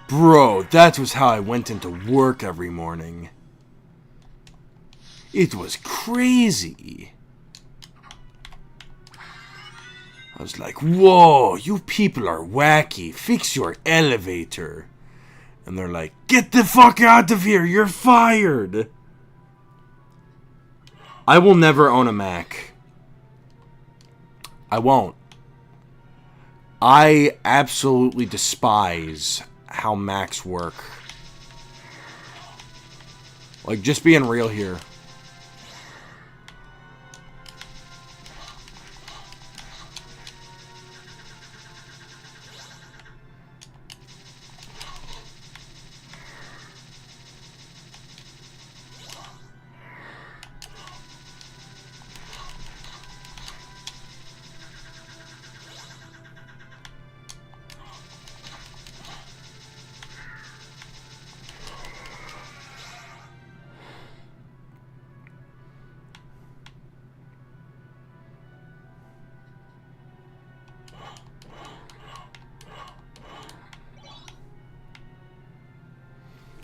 Bro, that was how I went into work every morning. It was crazy. I was like, whoa, you people are wacky. Fix your elevator. And they're like, get the fuck out of here. You're fired. I will never own a Mac. I won't. I absolutely despise how Macs work. Like, just being real here.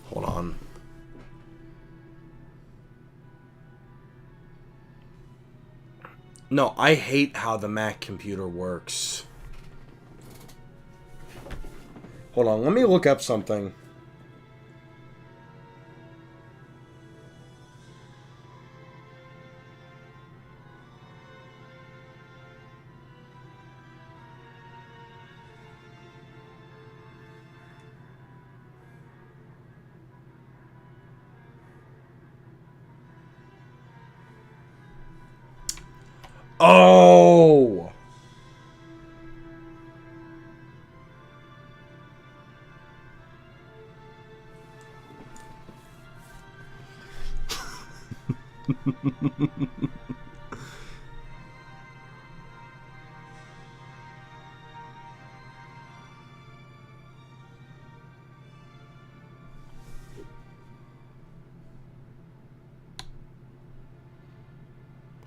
Hold on. No, I hate how the Mac computer works. Hold on, let me look up something. Oh!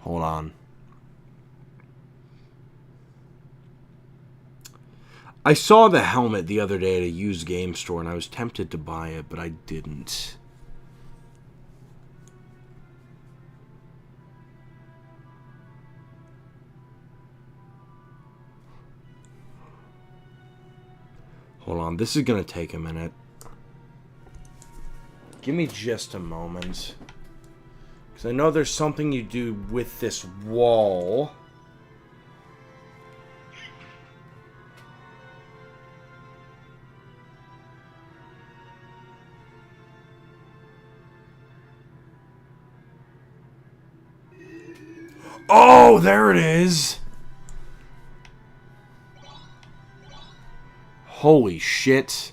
Hold on. I saw the helmet the other day at a used game store and I was tempted to buy it, but I didn't. Hold on, this is gonna take a minute. Give me just a moment. Because I know there's something you do with this wall. Oh, there it is! Holy shit.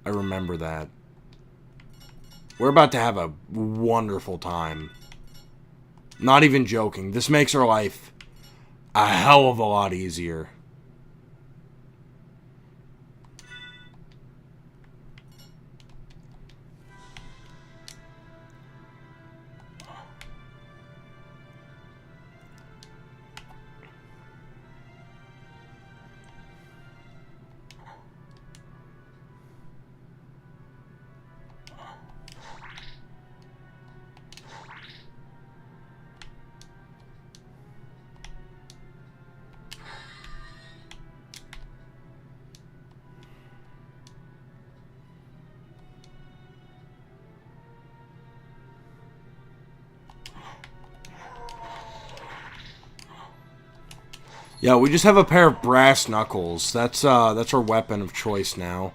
I remember that. We're about to have a wonderful time. Not even joking. This makes our life a hell of a lot easier. Yeah, we just have a pair of brass knuckles. That's our weapon of choice now.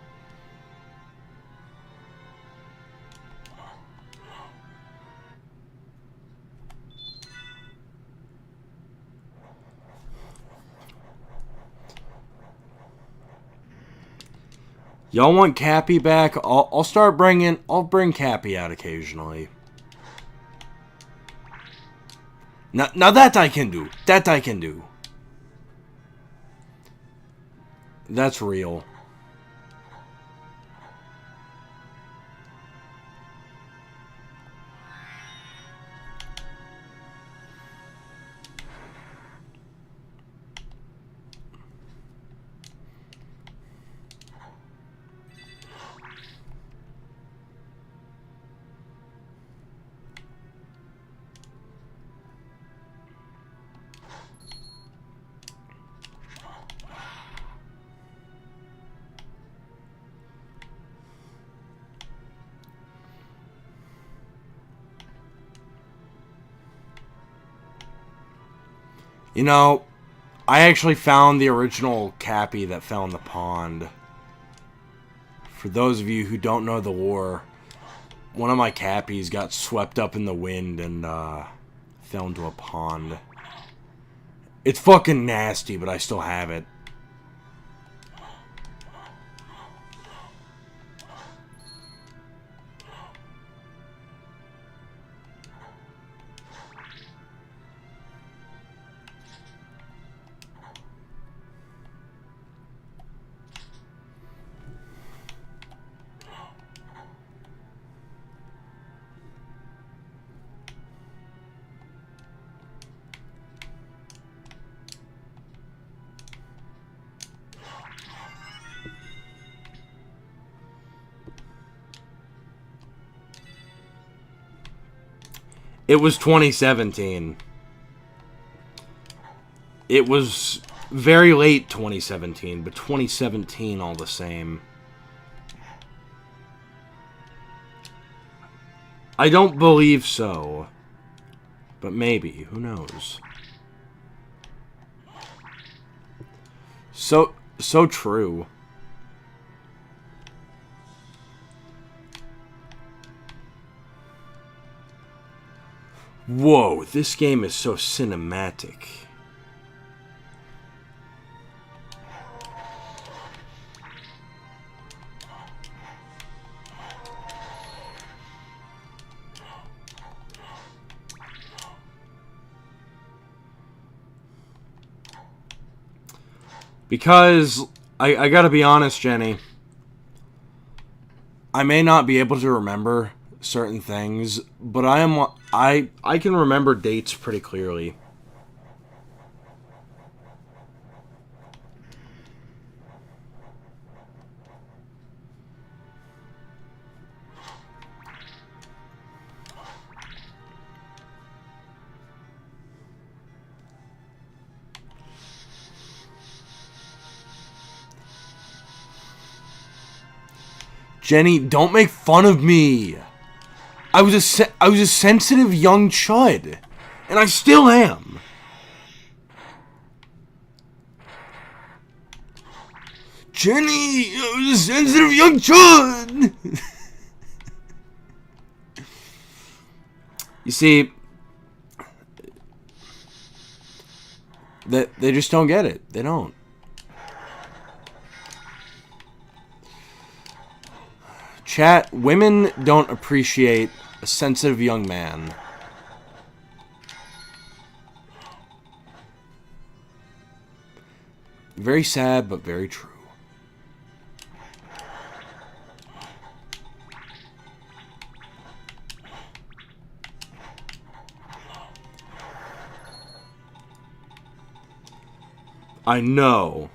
Y'all want Cappy back? I'll bring Cappy out occasionally. Now that I can do. That I can do. That's real. You know, I actually found the original Cappy that fell in the pond. For those of you who don't know the lore, one of my Cappies got swept up in the wind and fell into a pond. It's fucking nasty, but I still have it. It was 2017. It was very late 2017, but 2017 all the same. I don't believe so. But maybe. Who knows? So true. Whoa, this game is so cinematic. Because, I gotta be honest, Jenny. I may not be able to remember certain things, but I can remember dates pretty clearly. Jenny, don't make fun of me. I was a sensitive young chud, and I still am. Jenny, I was a sensitive young chud. You see, they just don't get it. They don't. Chat, women don't appreciate a sensitive young man. Very sad, but very true. I know.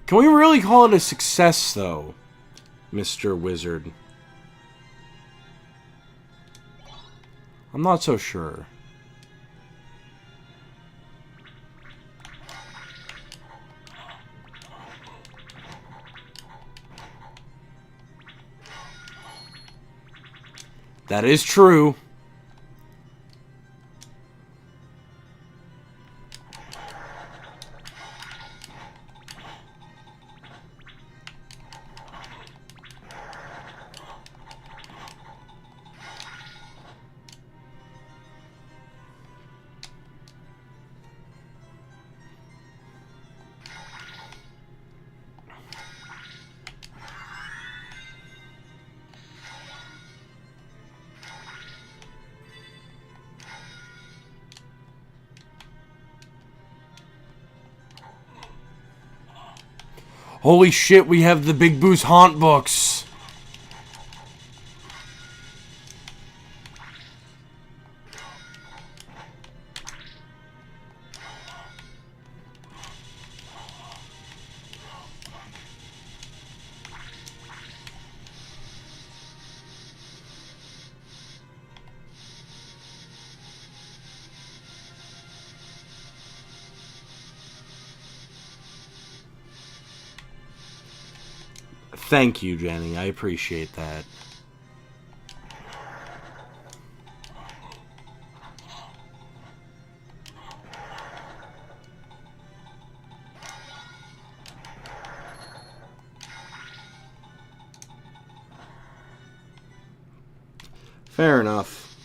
Can we really call it a success, though, Mr. Wizard? I'm not so sure. That is true. Holy shit, we have the Big Boo's Haunt books. Thank you, Jenny. I appreciate that. Fair enough.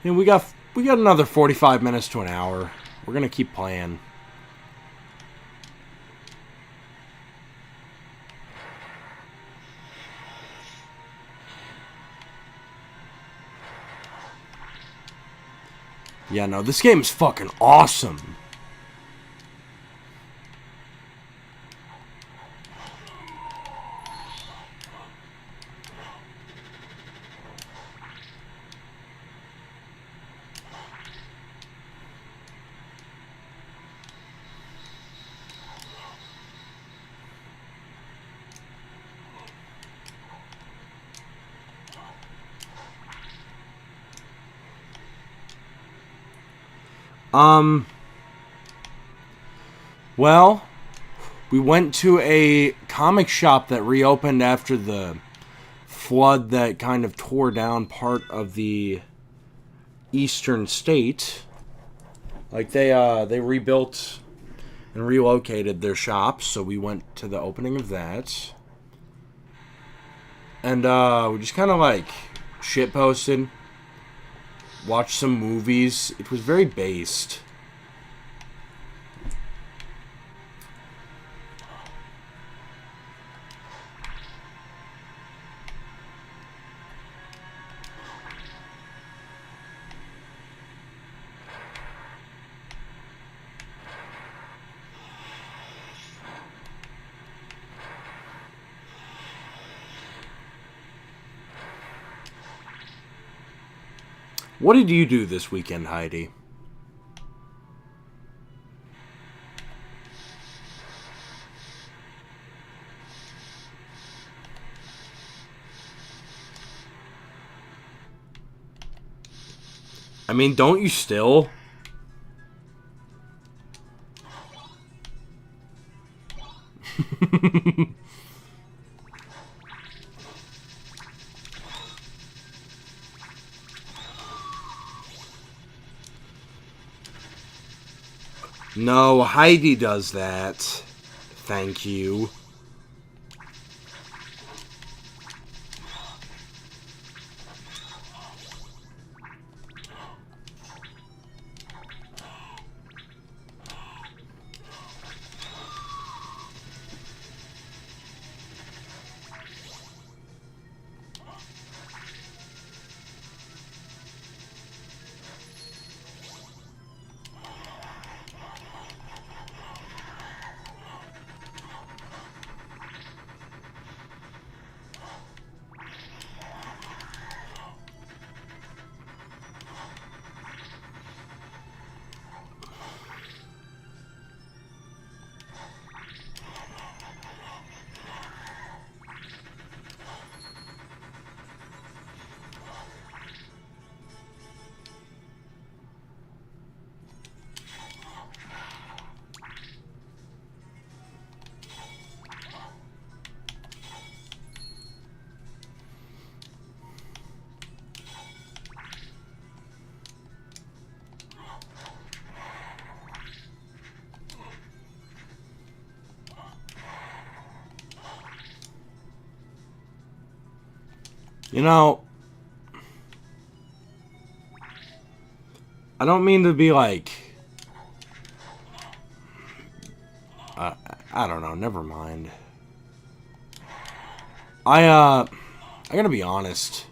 And we got another 45 minutes to an hour. We're gonna keep playing. Yeah, no, this game is fucking awesome. Well, we went to a comic shop that reopened after the flood that kind of tore down part of the eastern state. Like they rebuilt and relocated their shops, so we went to the opening of that. And we just kind of like shitposted, watched some movies. It was very based. What did you do this weekend, Heidi? I mean, don't you still? No, Heidi does that. Thank you. You know, I don't mean to be like... I don't know, never mind. I gotta be honest.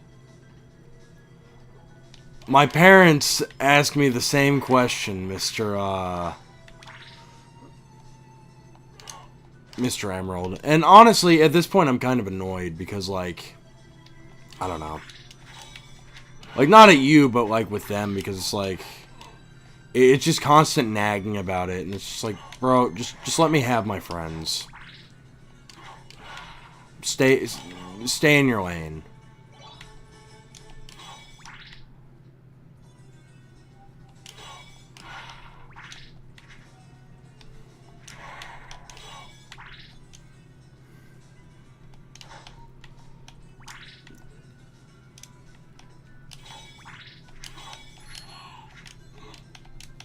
My parents asked me the same question, Mr. Emerald. And honestly, at this point, I'm kind of annoyed because, like, I don't know. Like, not at you, but, like, with them, because it's, like, it's just constant nagging about it, and it's just like, bro, just let me have my friends. Stay in your lane.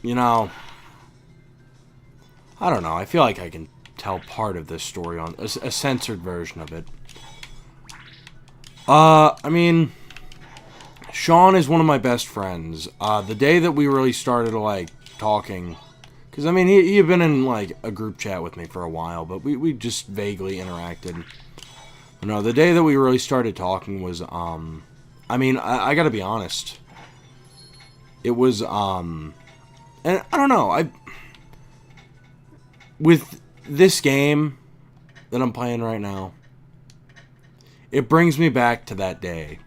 You know, I don't know. I feel like I can tell part of this story on a censored version of it. I mean, Sean is one of my best friends. The day that we really started, like, talking, because, I mean, he had been in, like, a group chat with me for a while, but we just vaguely interacted. But no, the day that we really started talking was, I mean, I gotta be honest. It was, and I don't know, with this game that I'm playing right now, it brings me back to that day.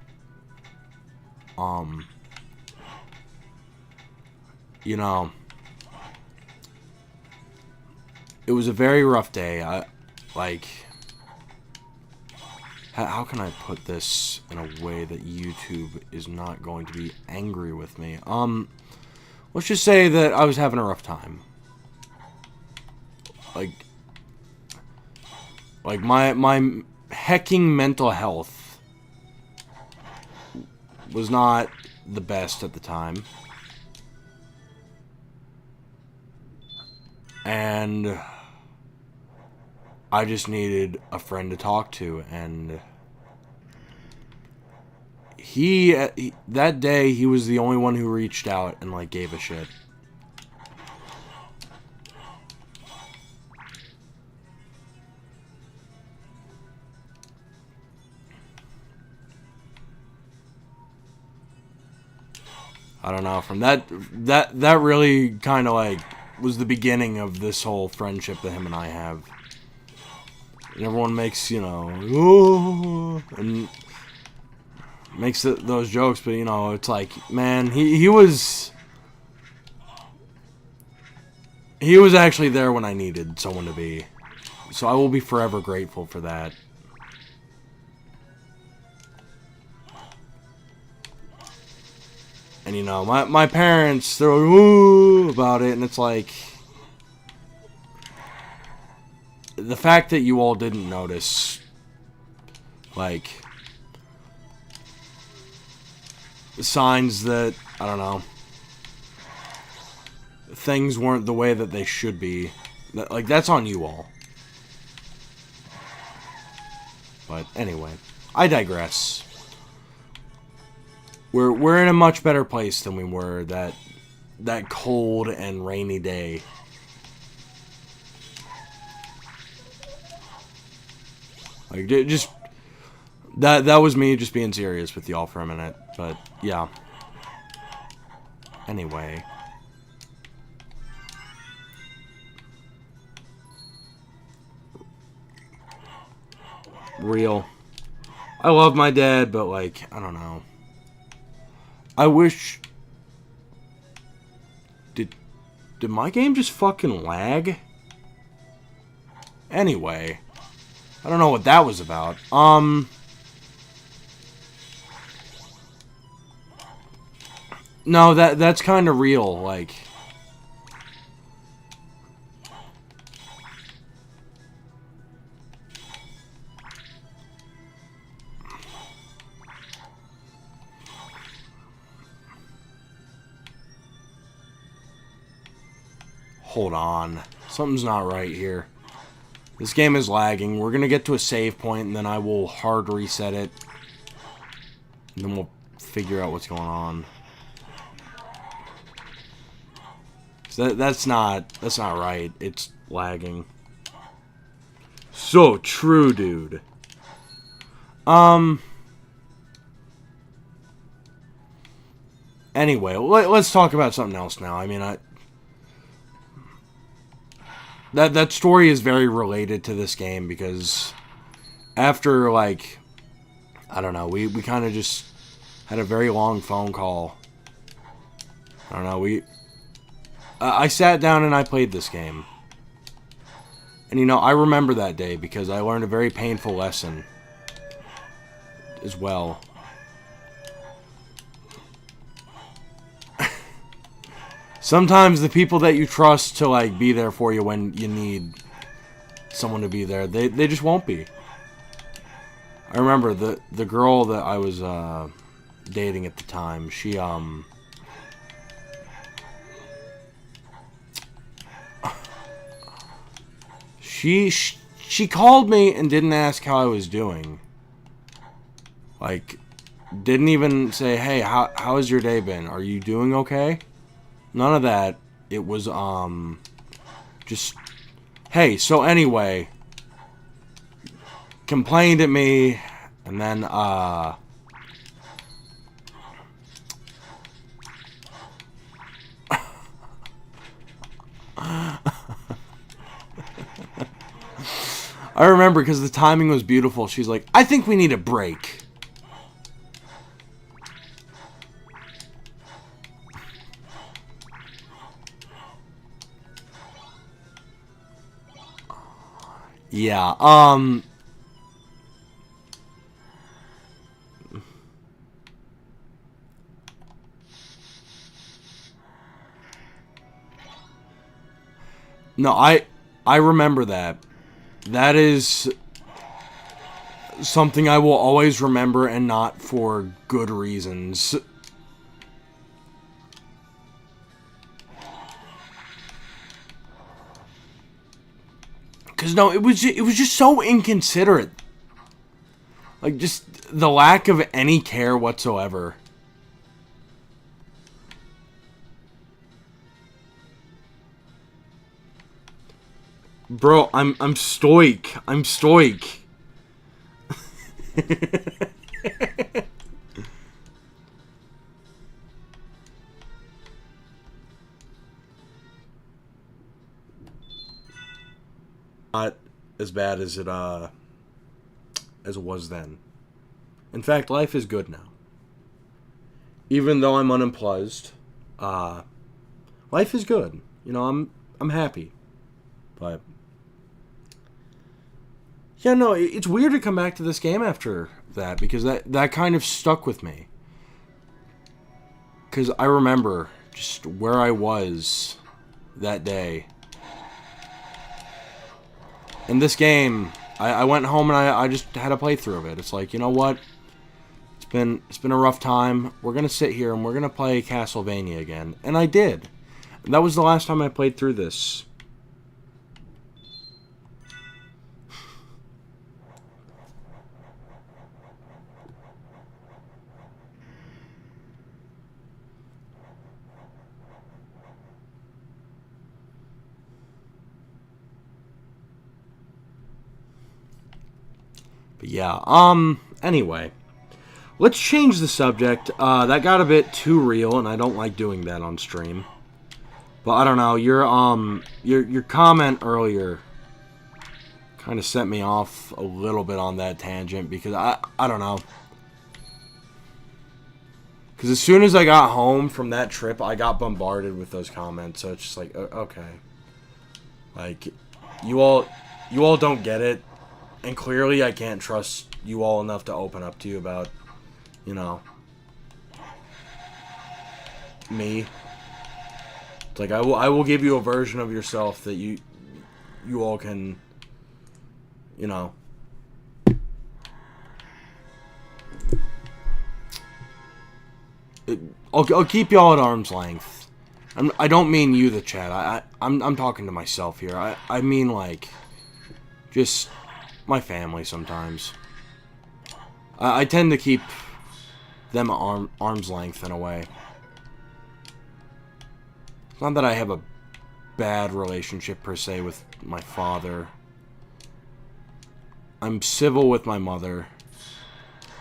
You know, it was a very rough day. How can I put this in a way that YouTube is not going to be angry with me? Let's just say that I was having a rough time. Like my hecking mental health was not the best at the time. And I just needed a friend to talk to, and that day, he was the only one who reached out and, like, gave a shit. I don't know, from that really kind of, like, was the beginning of this whole friendship that him and I have. And everyone makes, you know, oh, and makes those jokes, but, you know, it's like, man, he was actually there when I needed someone to be. So I will be forever grateful for that. And, you know, my parents, they're like, ooh, about it, and it's like, the fact that you all didn't notice, like, signs that, I don't know, things weren't the way that they should be, like, that's on you all. But anyway, I digress. We're in a much better place than we were that cold and rainy day. Like, just that was me just being serious with y'all for a minute, but yeah. Anyway, real. I love my dad, but, like, I don't know. I wish... Did my game just fucking lag? Anyway, I don't know what that was about. No, that's kind of real, like... Hold on. Something's not right here. This game is lagging. We're gonna get to a save point, and then I will hard reset it. And then we'll figure out what's going on. So that's not right. It's lagging. So true, dude. Anyway, let's talk about something else now. I mean, that story is very related to this game because after, like, I don't know, we kind of just had a very long phone call. I don't know, I sat down and I played this game. And, you know, I remember that day because I learned a very painful lesson as well. Sometimes the people that you trust to, like, be there for you when you need someone to be there, they just won't be. I remember the girl that I was dating at the time, she called me and didn't ask how I was doing. Like, didn't even say, hey, how has your day been? Are you doing okay? None of that. It was, just, hey, so anyway, complained at me, and then, I remember because the timing was beautiful. She's like, I think we need a break. Yeah, no, I remember that. That is something I will always remember, and not for good reasons. Because, no, it was just so inconsiderate. Like, just the lack of any care whatsoever. Bro, I'm stoic. I'm stoic. Not as bad as it was then. In fact, life is good now. Even though I'm unemployed, life is good. You know, I'm happy. But yeah, no, it's weird to come back to this game after that because that kind of stuck with me. Because I remember just where I was that day. In this game, I went home and I just had a playthrough of it. It's like, you know what? It's been a rough time. We're going to sit here and we're going to play Castlevania again. And I did. That was the last time I played through this. But yeah, anyway. Let's change the subject. That got a bit too real, and I don't like doing that on stream. But I don't know, your comment earlier kind of set me off a little bit on that tangent, because I don't know. Because as soon as I got home from that trip, I got bombarded with those comments, so it's just like, okay. Like, you all don't get it. And clearly I can't trust you all enough to open up to you about, you know, me. It's like, I will give you a version of yourself that you all can, you know. I'll keep y'all at arm's length. I don't mean you, the chat. I'm talking to myself here. I mean, like, just my family sometimes. I tend to keep them arm's length in a way. It's not that I have a bad relationship per se with my father. I'm civil with my mother.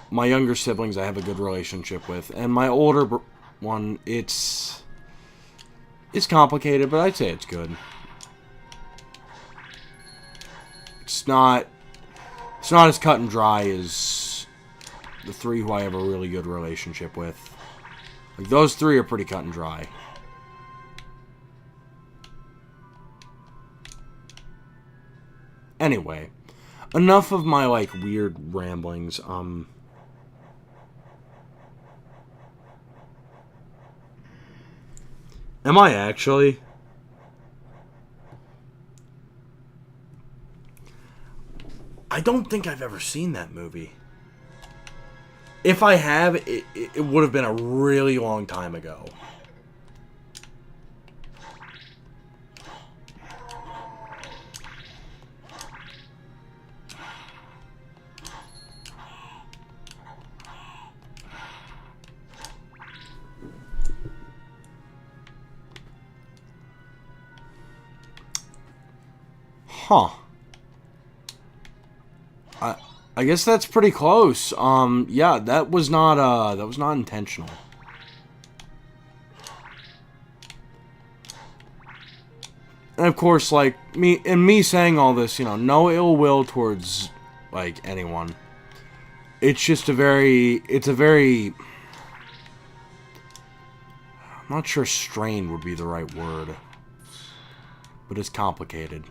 My younger siblings I have a good relationship with, and my older one, it's complicated, but I'd say it's good. It's not as cut and dry as the three who I have a really good relationship with. Like, those three are pretty cut and dry. Anyway, enough of my, like, weird ramblings. Am I actually? I don't think I've ever seen that movie. If I have, it would have been a really long time ago. Huh. I guess that's pretty close. Yeah, that was not intentional. And of course, like, me saying all this, you know, no ill will towards, like, anyone. It's just a very, I'm not sure strained would be the right word. But it's complicated.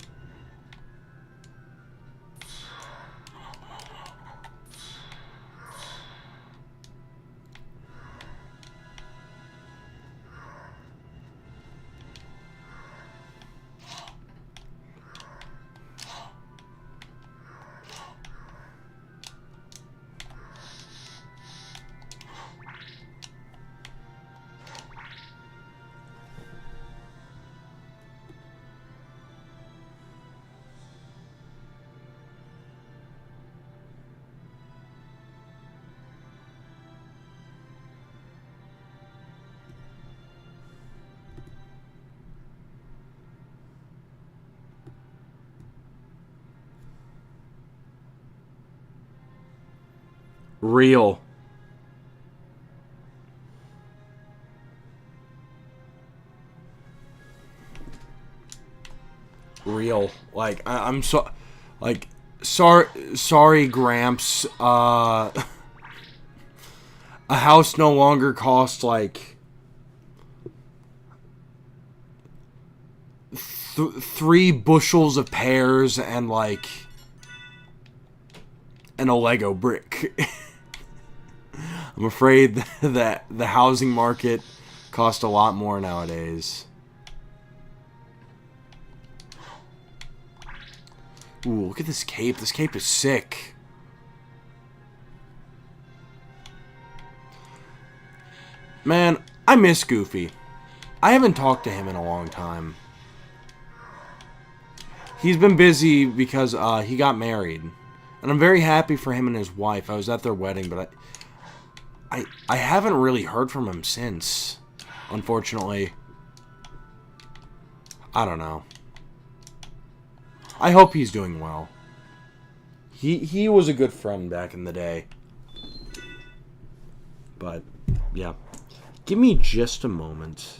Real. Like, I'm so, like, sorry, Gramps. A house no longer costs, like, 3 bushels of pears and, like, and a Lego brick. I'm afraid that the housing market costs a lot more nowadays. Ooh, look at this cape. This cape is sick. Man, I miss Goofy. I haven't talked to him in a long time. He's been busy because he got married. And I'm very happy for him and his wife. I was at their wedding, but I haven't really heard from him since, unfortunately. I don't know. I hope he's doing well. He was a good friend back in the day. But, yeah. Give me just a moment.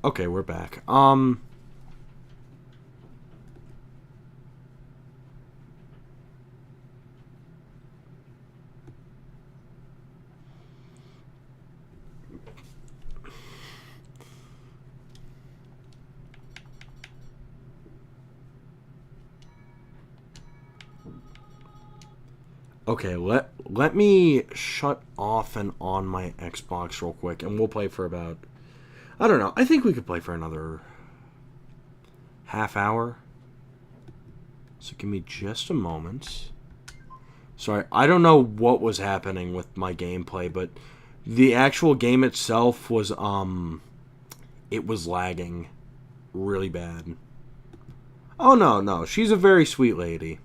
Okay, we're back. Okay, let me shut off and on my Xbox real quick, and we'll play for about, I don't know, I think we could play for another half hour. So give me just a moment. Sorry, I don't know what was happening with my gameplay, but the actual game itself was, it was lagging really bad. Oh, no, she's a very sweet lady.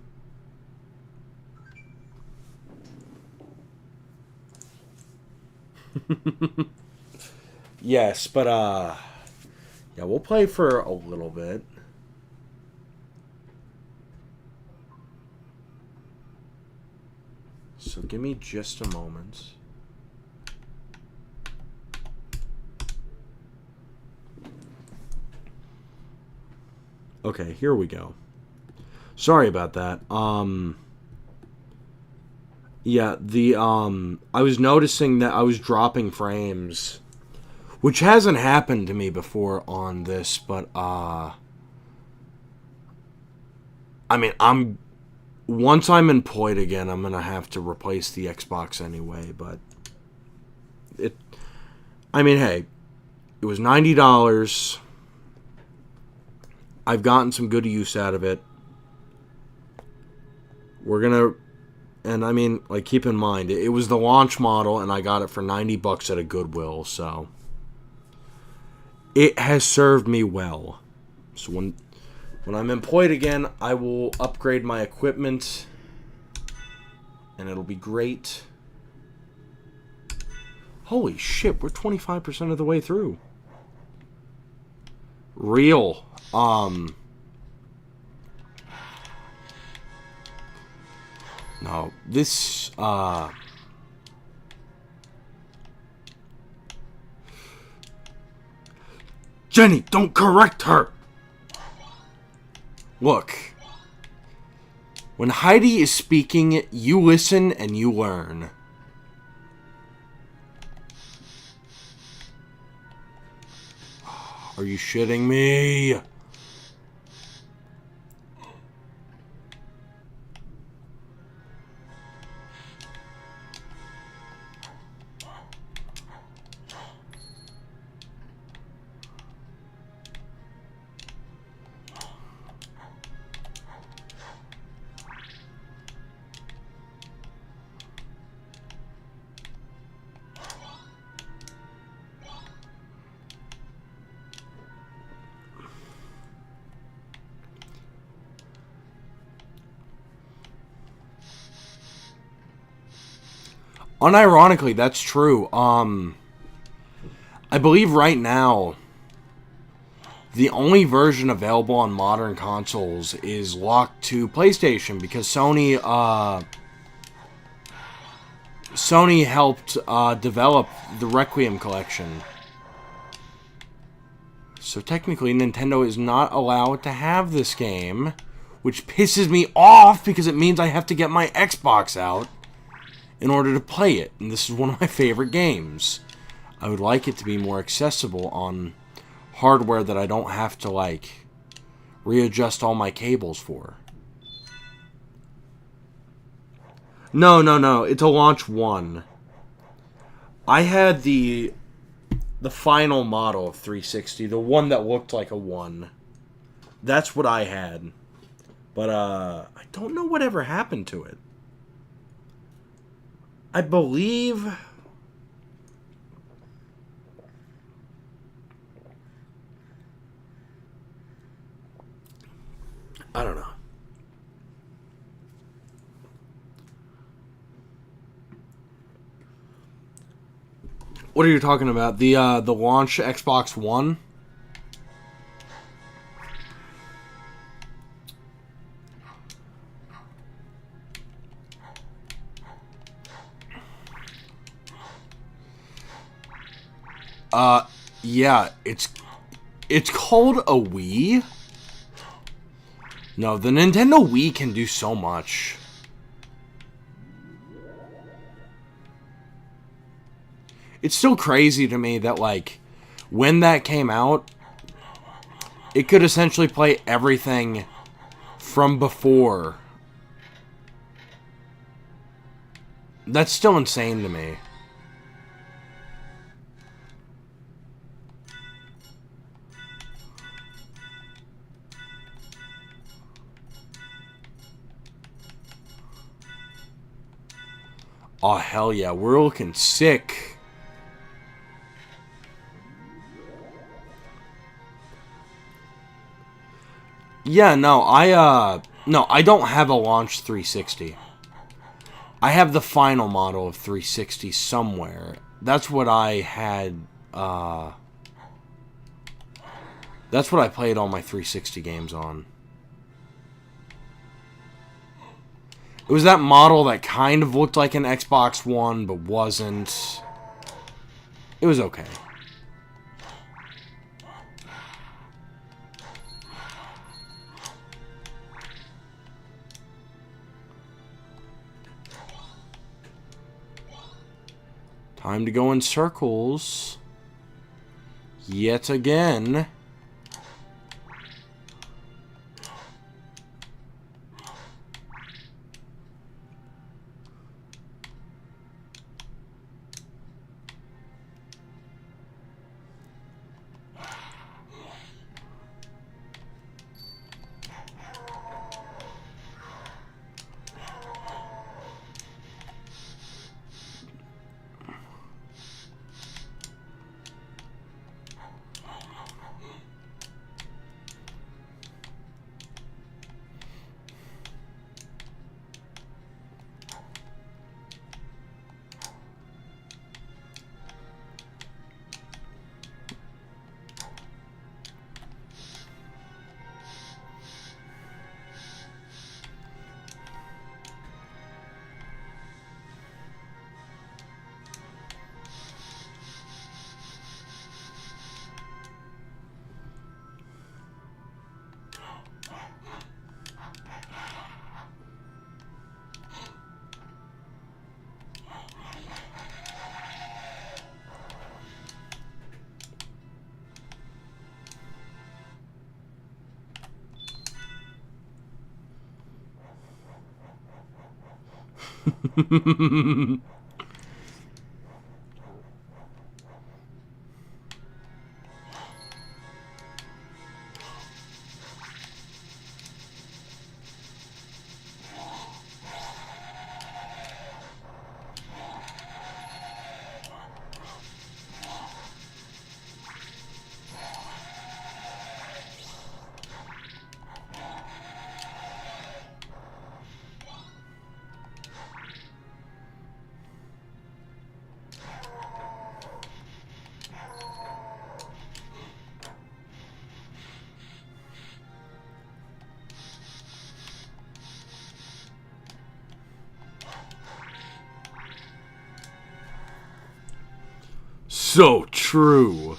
Yes, but, yeah, we'll play for a little bit. So give me just a moment. Okay, here we go. Sorry about that. Yeah, I was noticing that I was dropping frames, which hasn't happened to me before on this, but, I mean, once I'm employed again, I'm gonna have to replace the Xbox anyway, but I mean, hey, it was $90. I've gotten some good use out of it. And I mean, like, keep in mind, it was the launch model, and I got it for $90 at a Goodwill, so it has served me well. So when I'm employed again, I will upgrade my equipment, and it'll be great. Holy shit, we're 25% of the way through. Real. No, this, Jenny, don't correct her! Look. When Heidi is speaking, you listen and you learn. Are you shitting me? Unironically, that's true. I believe right now the only version available on modern consoles is locked to PlayStation because Sony helped develop the Requiem collection. So technically Nintendo is not allowed to have this game, which pisses me off because it means I have to get my Xbox out in order to play it, and this is one of my favorite games. I would like it to be more accessible on hardware that I don't have to, like, readjust all my cables for. No, it's a launch 1. I had the final model of 360, the one that looked like a 1. That's what I had. But, I don't know whatever happened to it. I believe I don't know. What are you talking about? The launch Xbox One? Yeah, it's called a Wii. No, the Nintendo Wii can do so much. It's still crazy to me that, like, when that came out, it could essentially play everything from before. That's still insane to me. Oh, hell yeah. We're looking sick. Yeah, no, I don't have a launch 360. I have the final model of 360 somewhere. That's what I had, that's what I played all my 360 games on. It was that model that kind of looked like an Xbox One, but wasn't. It was okay. Time to go in circles. Yet again. So true.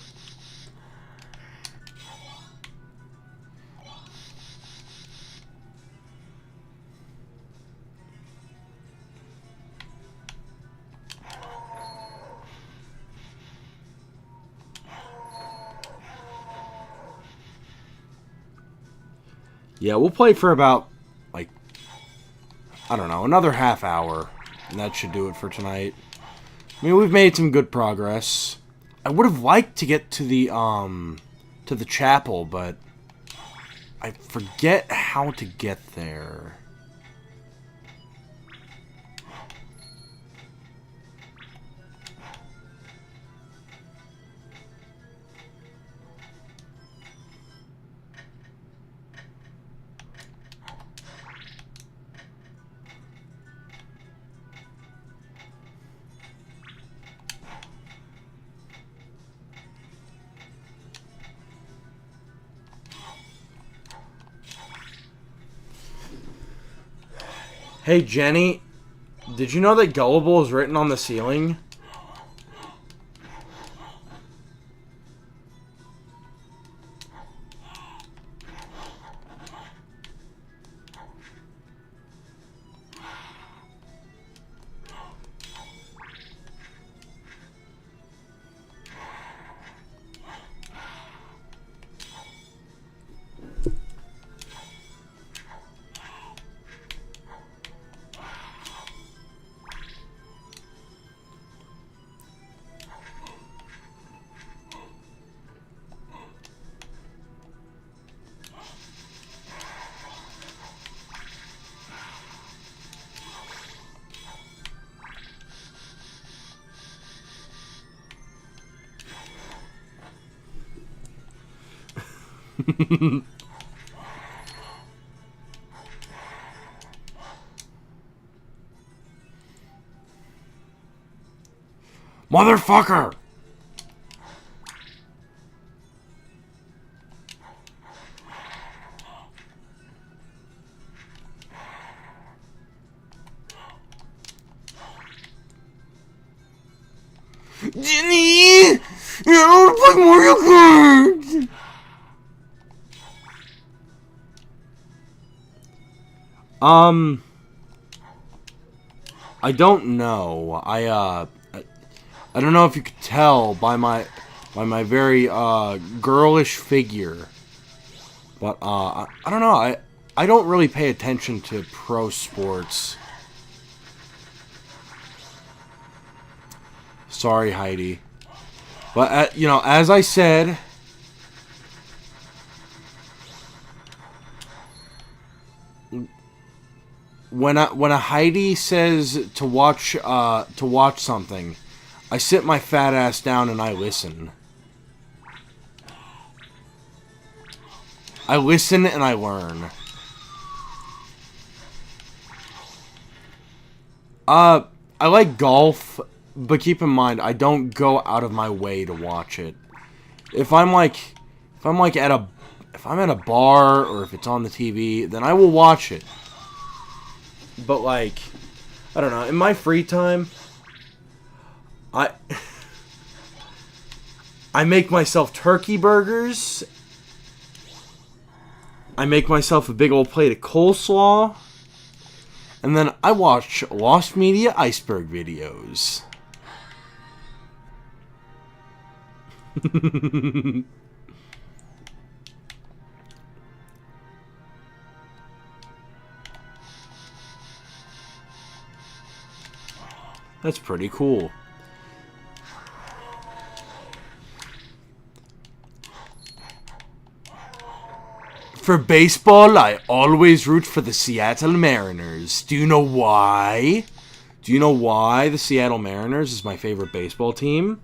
Yeah, we'll play for about, like, I don't know, another half hour. And that should do it for tonight. I mean, we've made some good progress. I would have liked to get to the chapel, but I forget how to get there. Hey, Jenny, did you know that Gullible is written on the ceiling? Motherfucker! Jenny! I don't play Mario Kart! I don't know. I don't know if you could tell by my very girlish figure. But I don't know. I don't really pay attention to pro sports. Sorry, Heidi. But you know, as I said, when a Heidi says to watch something, I sit my fat ass down and I listen. I listen and I learn. I like golf, but keep in mind I don't go out of my way to watch it. If I'm at a bar or if it's on the TV, then I will watch it. But like, I don't know, in my free time, I make myself turkey burgers. I make myself a big old plate of coleslaw. And then I watch Lost Media Iceberg videos. That's pretty cool. For baseball, I always root for the Seattle Mariners. Do you know why? Do you know why the Seattle Mariners is my favorite baseball team?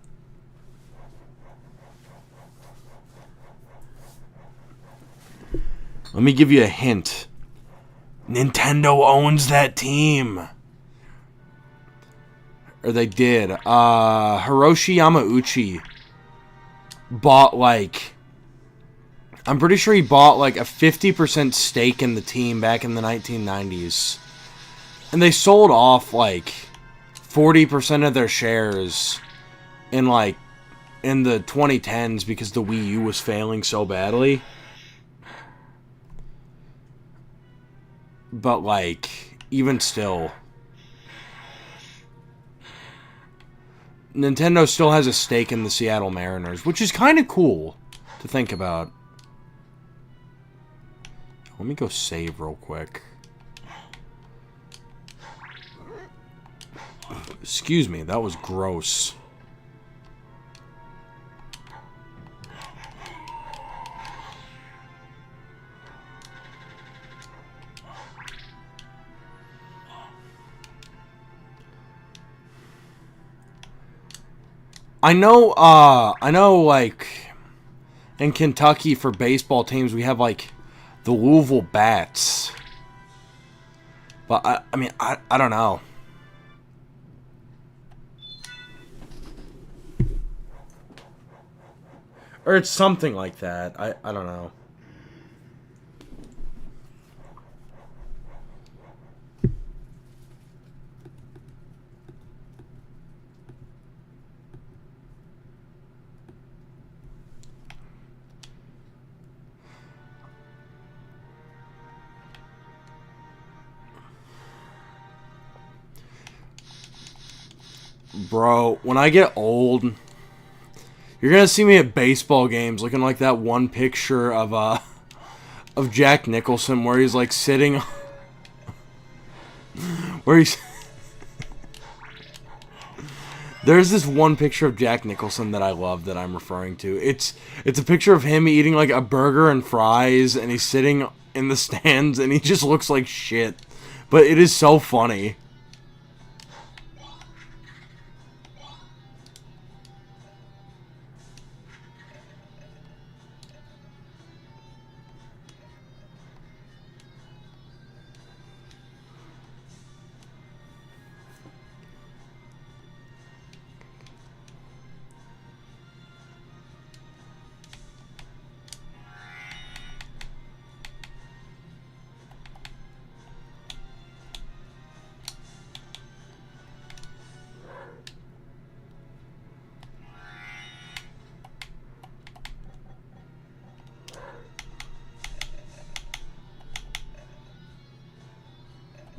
Let me give you a hint. Nintendo owns that team. Or they did. Hiroshi Yamauchi bought like... I'm pretty sure he bought like a 50% stake in the team back in the 1990s. And they sold off like 40% of their shares in the 2010s because the Wii U was failing so badly. But like, even still, Nintendo still has a stake in the Seattle Mariners, which is kind of cool to think about. Let me go save real quick. Excuse me, that was gross. I know, like, in Kentucky for baseball teams, we have, like, the Louisville Bats. But, I mean, I don't know. Or it's something like that. I don't know. Bro, when I get old, you're gonna see me at baseball games looking like that one picture of Jack Nicholson where he's like sitting where he's there's this one picture of Jack Nicholson that I love that I'm referring to. It's a picture of him eating like a burger and fries and he's sitting in the stands and he just looks like shit. But it is so funny.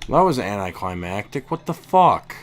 That was anticlimactic. What the fuck?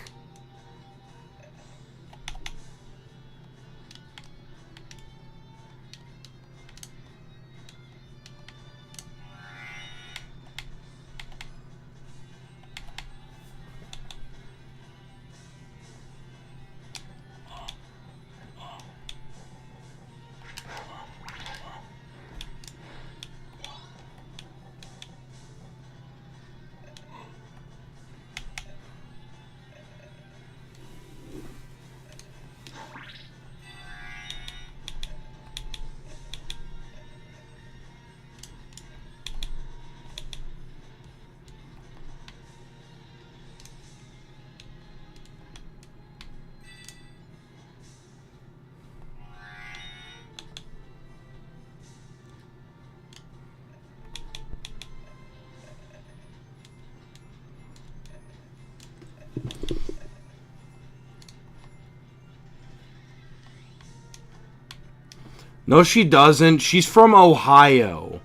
No, she doesn't. She's from Ohio.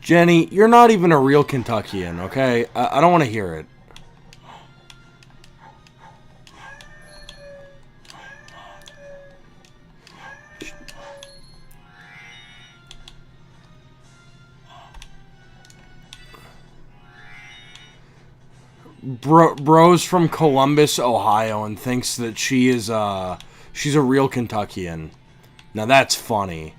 Jenny, you're not even a real Kentuckian, okay? I don't want to hear it. Bro's from Columbus, Ohio, and thinks that she's a real Kentuckian. Now that's funny.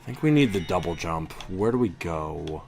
I think we need the double jump. Where do we go?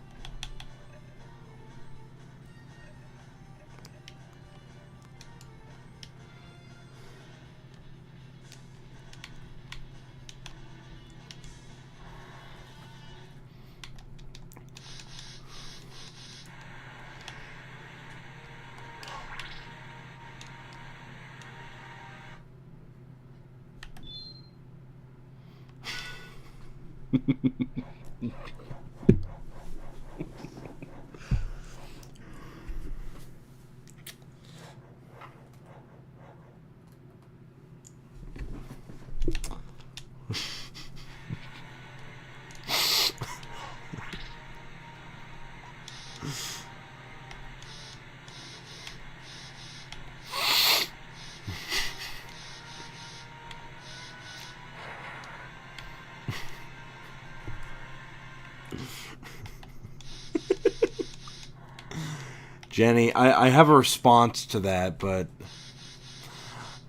Jenny, I have a response to that, but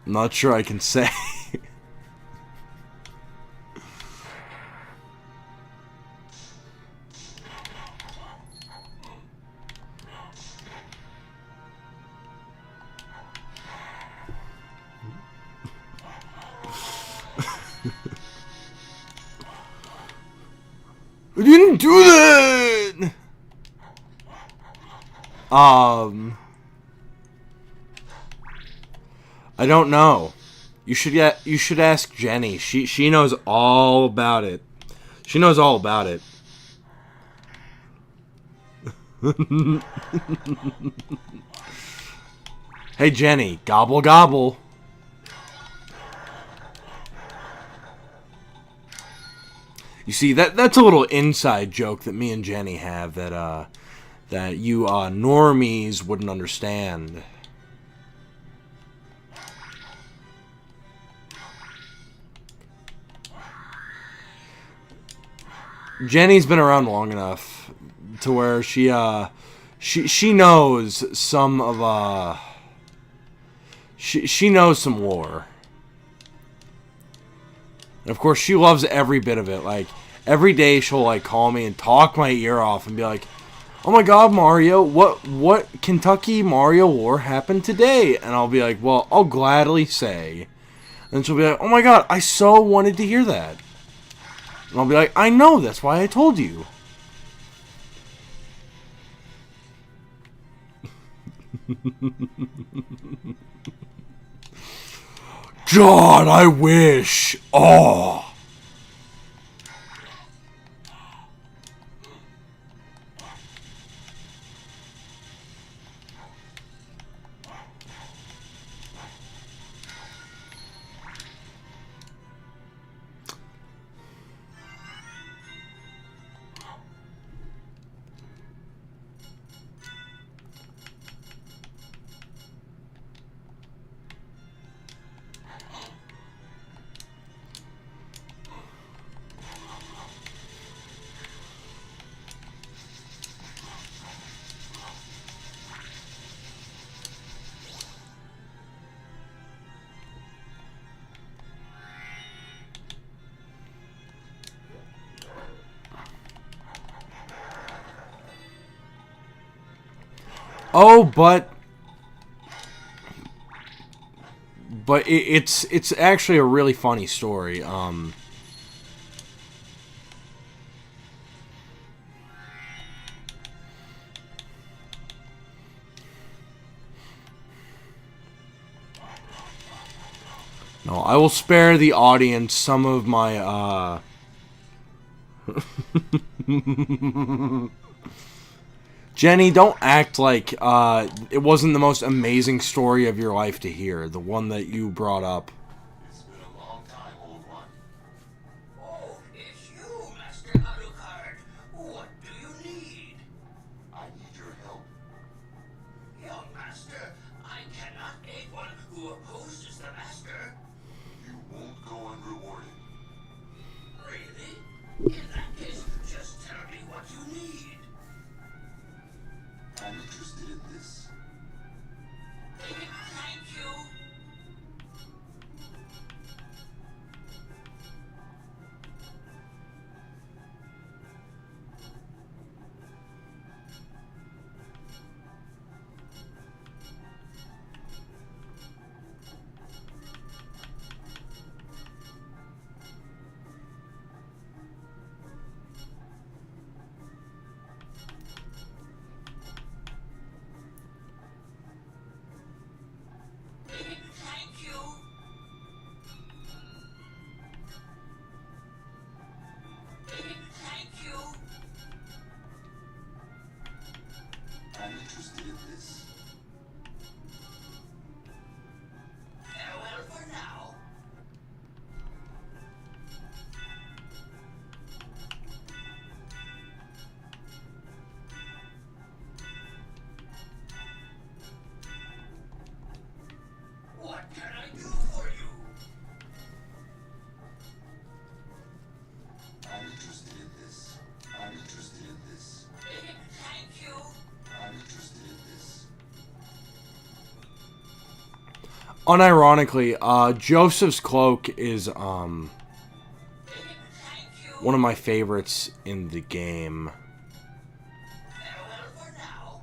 I'm not sure I can say. I didn't do that! I don't know. You should ask Jenny. She knows all about it. She knows all about it. Hey Jenny, gobble gobble. You see, that's a little inside joke that me and Jenny have that you normies wouldn't understand. Jenny's been around long enough to where she knows some of she knows some lore. And of course she loves every bit of it. Like every day she'll like call me and talk my ear off and be like, "Oh my God, Mario, what Kentucky Mario lore happened today?" And I'll be like, "Well, I'll gladly say." And she'll be like, "Oh my God, I so wanted to hear that." And I'll be like, "I know, that's why I told you." God, I wish. Oh. Oh, but it's actually a really funny story. No, I will spare the audience some of my Jenny, don't act like it wasn't the most amazing story of your life to hear, the one that you brought up. It's been a long time, old one. Oh, it's you, Master Alucard. What do you need? I need your help. Young Master, I cannot aid one who opposes the Master. You won't go unrewarded. Really? In that case, just tell me what you need. I'm interested in this. Thank you. Thank you. Thank you. I'm interested in this. Farewell for now. What can I do for you? I'm interested in this. I'm interested in this. Thank you. I'm interested in this. Unironically, Joseph's cloak is Thank you. one of my favorites in the game. Farewell for now.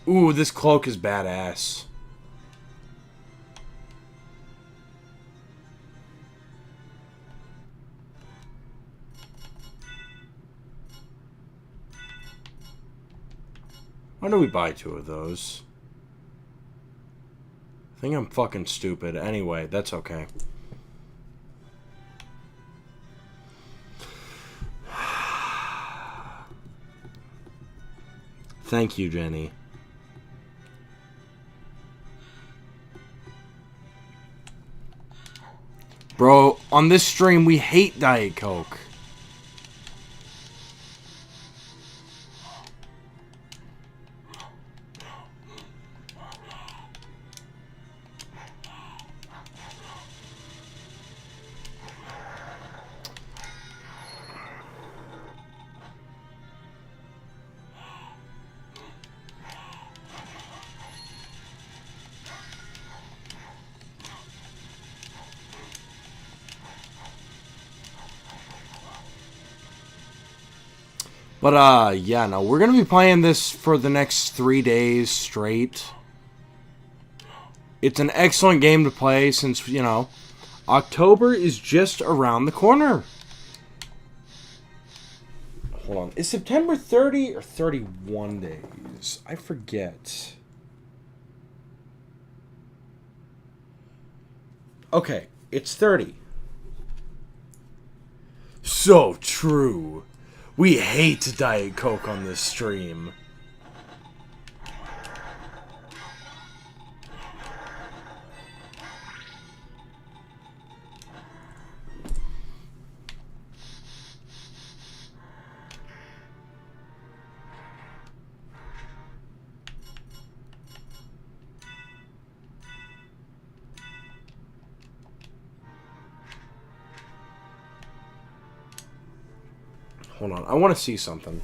Ooh, this cloak is badass. Why do we buy 2 of those? I think I'm fucking stupid. Anyway, that's okay. Thank you, Jenny. Bro, on this stream, we hate Diet Coke. But, yeah, no, we're gonna be playing this for the next 3 days straight. It's an excellent game to play since, you know, October is just around the corner. Hold on. Is September 30 or 31 days? I forget. Okay, it's 30. So true. We hate Diet Coke on this stream. Hold on, I want to see something.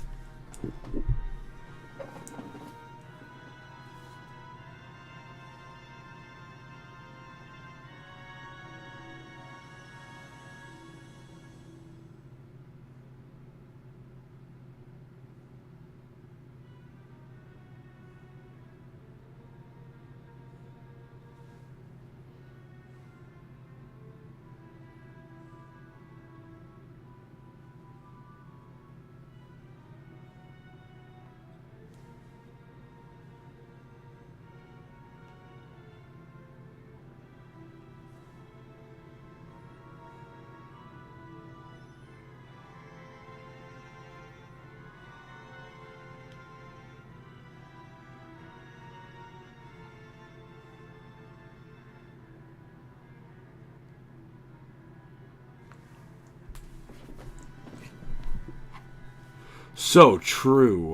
So true.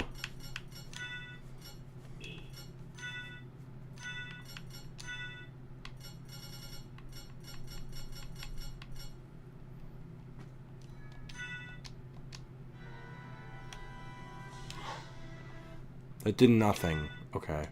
That did nothing. Okay.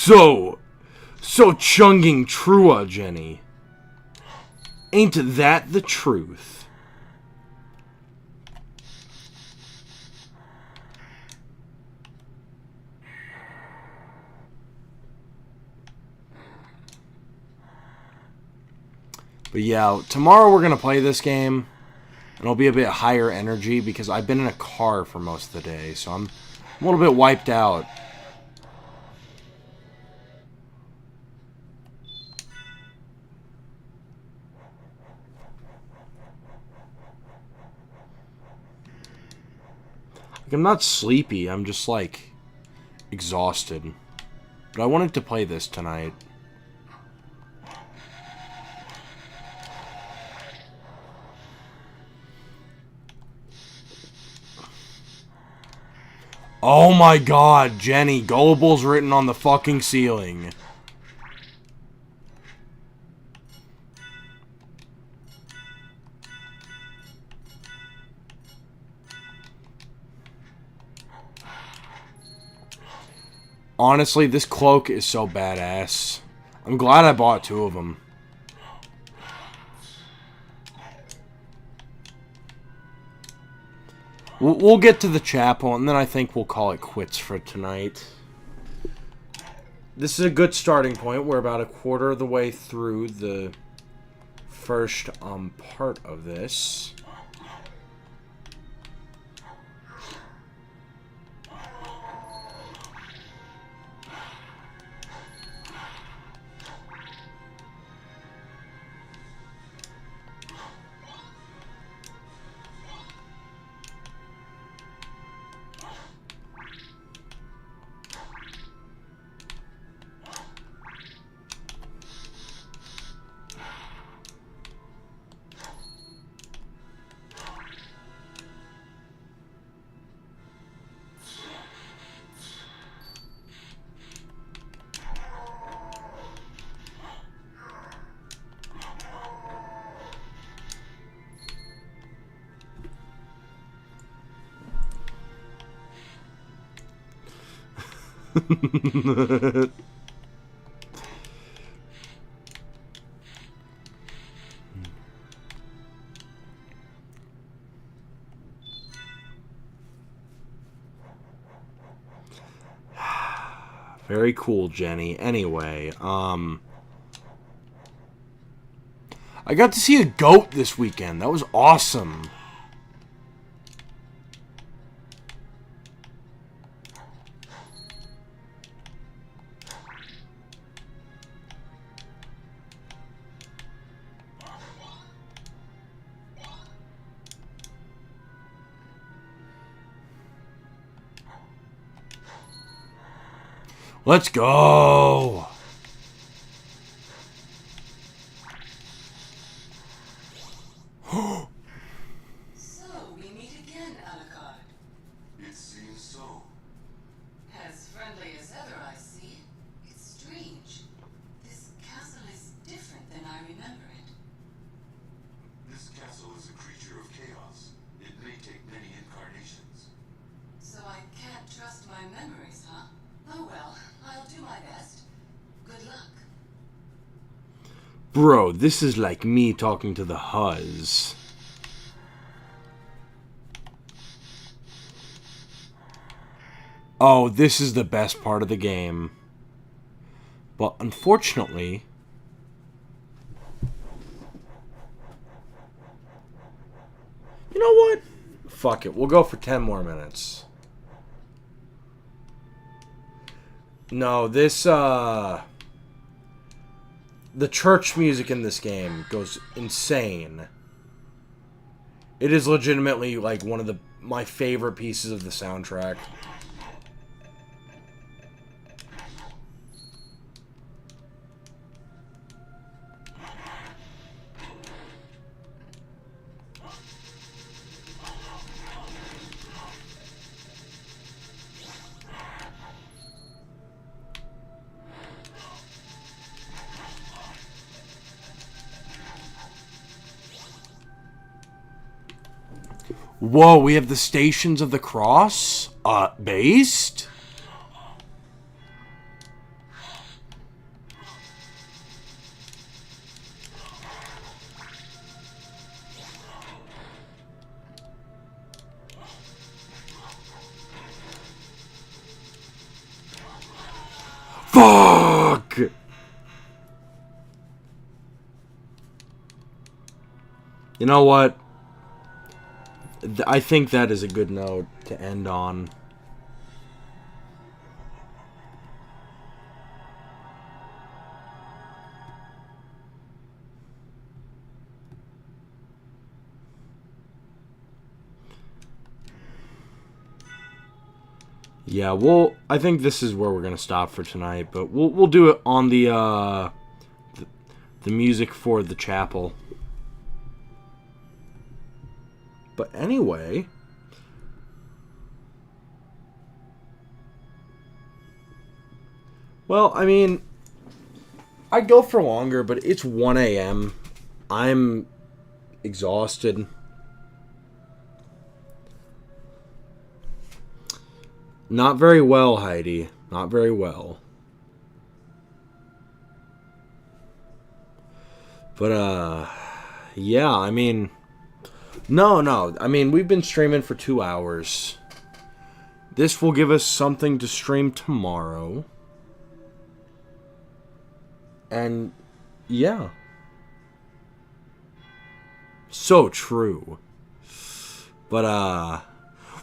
So chunging trua, Jenny. Ain't that the truth? But yeah, tomorrow we're going to play this game. And it'll be a bit higher energy because I've been in a car for most of the day. So I'm a little bit wiped out. Like, I'm not sleepy. I'm just, like, exhausted. But I wanted to play this tonight. Oh my god, Jenny, Gullible's written on the fucking ceiling. Honestly, this cloak is so badass. I'm glad I bought 2 of them. We'll get to the chapel, and then I think we'll call it quits for tonight. This is a good starting point. We're about a quarter of the way through the first part of this. Very cool, Jenny. Anyway, I got to see a goat this weekend. That was awesome. Let's go! So, we meet again, Alucard. It seems so. As friendly as ever, I see. It's strange. This castle is different than I remember it. This castle is a creature of chaos. It may take many incarnations. So I can't trust my memories, huh? Oh well, I'll do my best. Good luck. Bro, this is like me talking to the Huzz. Oh, this is the best part of the game. But unfortunately... You know what? Fuck it, we'll go for 10 more minutes. No, this, the church music in this game goes insane. It is legitimately, like, one of the my favorite pieces of the soundtrack. Whoa, we have the Stations of the Cross? Based? Fuck! You know what? I think that is a good note to end on. Yeah, I think this is where we're gonna stop for tonight, but we'll do it on the music for the chapel. But anyway, well, I mean, I'd go for longer, but it's 1 a.m. I'm exhausted. Not very well, Heidi. Not very well. But, yeah, I mean... No. I mean, we've been streaming for 2 hours. This will give us something to stream tomorrow. And, yeah. So true. But,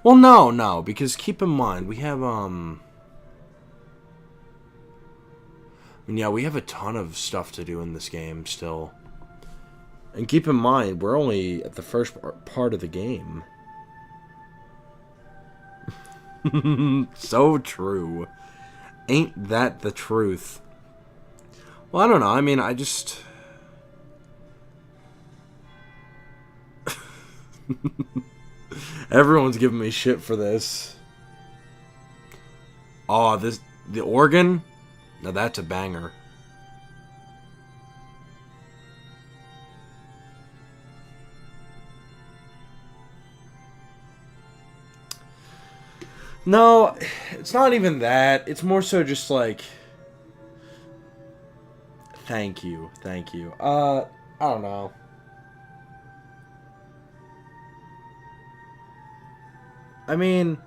well, no, because keep in mind, we have, I mean, yeah, we have a ton of stuff to do in this game still. And keep in mind, we're only at the first part of the game. So true. Ain't that the truth? Well, I don't know. I mean, I just... Everyone's giving me shit for this. Oh, the organ? Now that's a banger. No, it's not even that. It's more so just like... Thank you. I don't know. I mean...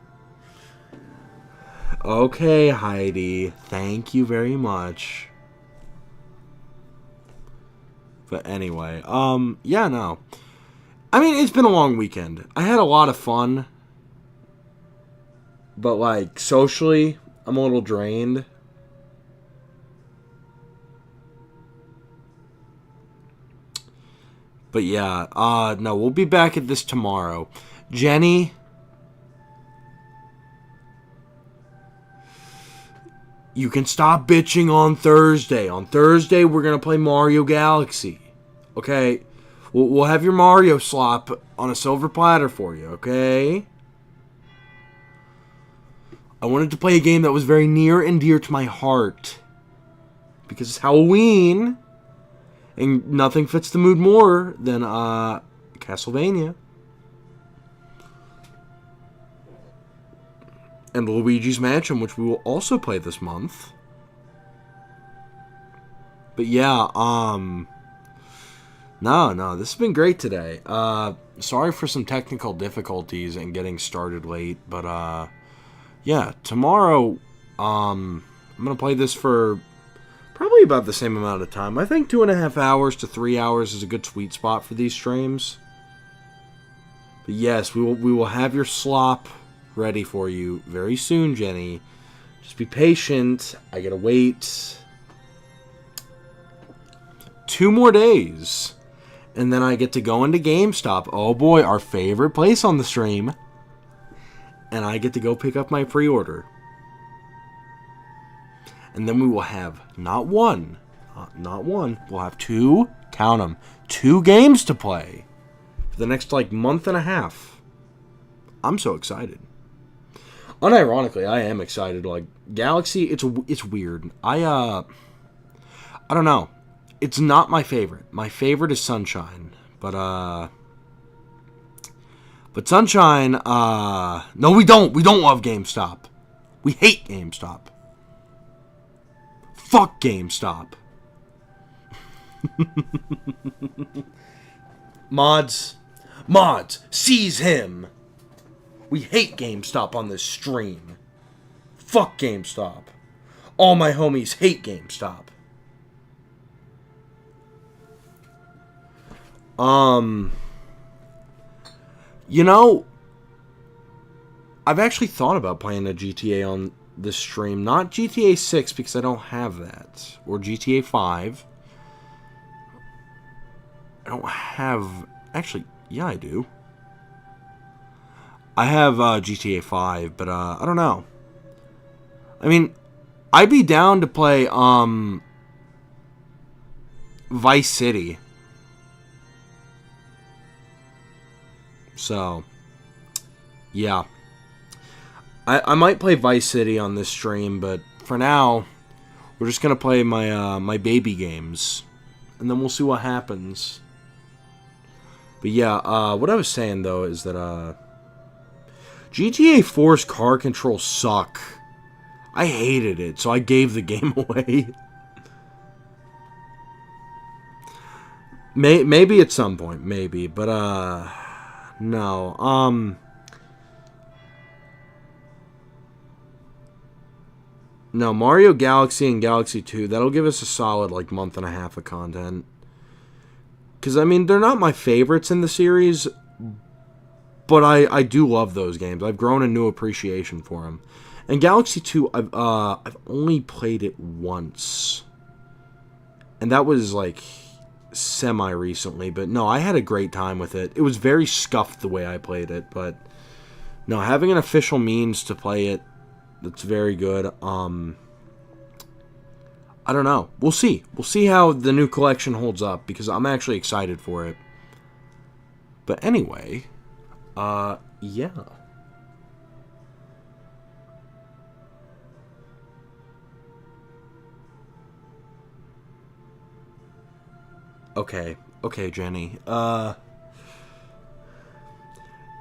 Okay, Heidi. Thank you very much. But anyway, yeah, no. I mean, it's been a long weekend. I had a lot of fun. But, like, socially, I'm a little drained. But, yeah, no, we'll be back at this tomorrow. Jenny, you can stop bitching on Thursday. On Thursday, we're going to play Mario Galaxy. Okay? We'll have your Mario slop on a silver platter for you, okay? I wanted to play a game that was very near and dear to my heart. Because it's Halloween. And nothing fits the mood more than Castlevania. And Luigi's Mansion, which we will also play this month. But yeah, no, this has been great today. Sorry for some technical difficulties and getting started late, but yeah, tomorrow, I'm going to play this for probably about the same amount of time. I think 2.5 hours to 3 hours is a good sweet spot for these streams. But yes, we will have your slop ready for you very soon, Jenny. Just be patient. I gotta wait 2 more days. And then I get to go into GameStop. Oh boy, our favorite place on the stream. and I get to go pick up my pre-order. And then we will have not one, we'll have two, count them, 2 games to play for the next like month and a half. I'm so excited. Unironically, I am excited. Like Galaxy, it's weird. I don't know. It's not my favorite. My favorite is Sunshine, but Sunshine, no, we don't. We don't love GameStop. We hate GameStop. Fuck GameStop. Mods, seize him. We hate GameStop on this stream. Fuck GameStop. All my homies hate GameStop. You know, I've actually thought about playing a GTA on this stream. Not GTA 6 because I don't have that. Or GTA 5. I don't have... Actually, yeah, I do. I have GTA 5, but I don't know. I mean, I'd be down to play Vice City. So, yeah. I might play Vice City on this stream, but for now, we're just going to play my baby games. And then we'll see what happens. But yeah, what I was saying, though, is that GTA 4's car controls suck. I hated it, so I gave the game away. Maybe at some point, maybe, but no. No, Mario Galaxy and Galaxy 2, that'll give us a solid, like, month and a half of content. Because, I mean, they're not my favorites in the series, but I do love those games. I've grown a new appreciation for them. And Galaxy 2, I've only played it once. And that was, like, semi-recently. But, no, I had a great time with it. It was very scuffed the way I played it. But, no, having an official means to play it, that's very good. I don't know. We'll see. We'll see how the new collection holds up, because I'm actually excited for it. But anyway, yeah. Okay, Jenny. You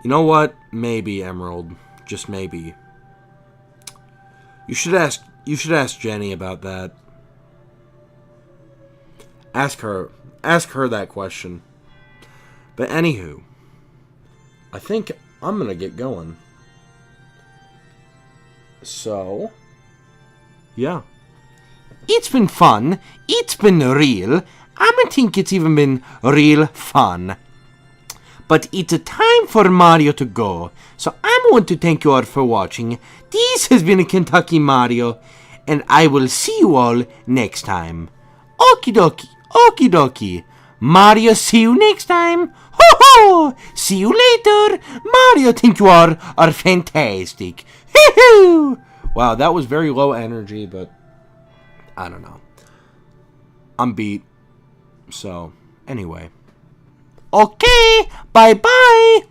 know what? Maybe, Emerald. Just maybe. You should ask Jenny about that. Ask her that question. But anywho, I think I'm gonna get going. So, yeah. It's been fun. It's been real. I think it's even been real fun. But it's time for Mario to go. So I want to thank you all for watching. This has been Kentucky Mario, and I will see you all next time. Okie dokie. Mario, see you next time. Ho ho! See you later. Mario, think you are fantastic. Hoo-hoo! Wow, that was very low energy, but I don't know. I'm beat. So, anyway. Okay, bye-bye.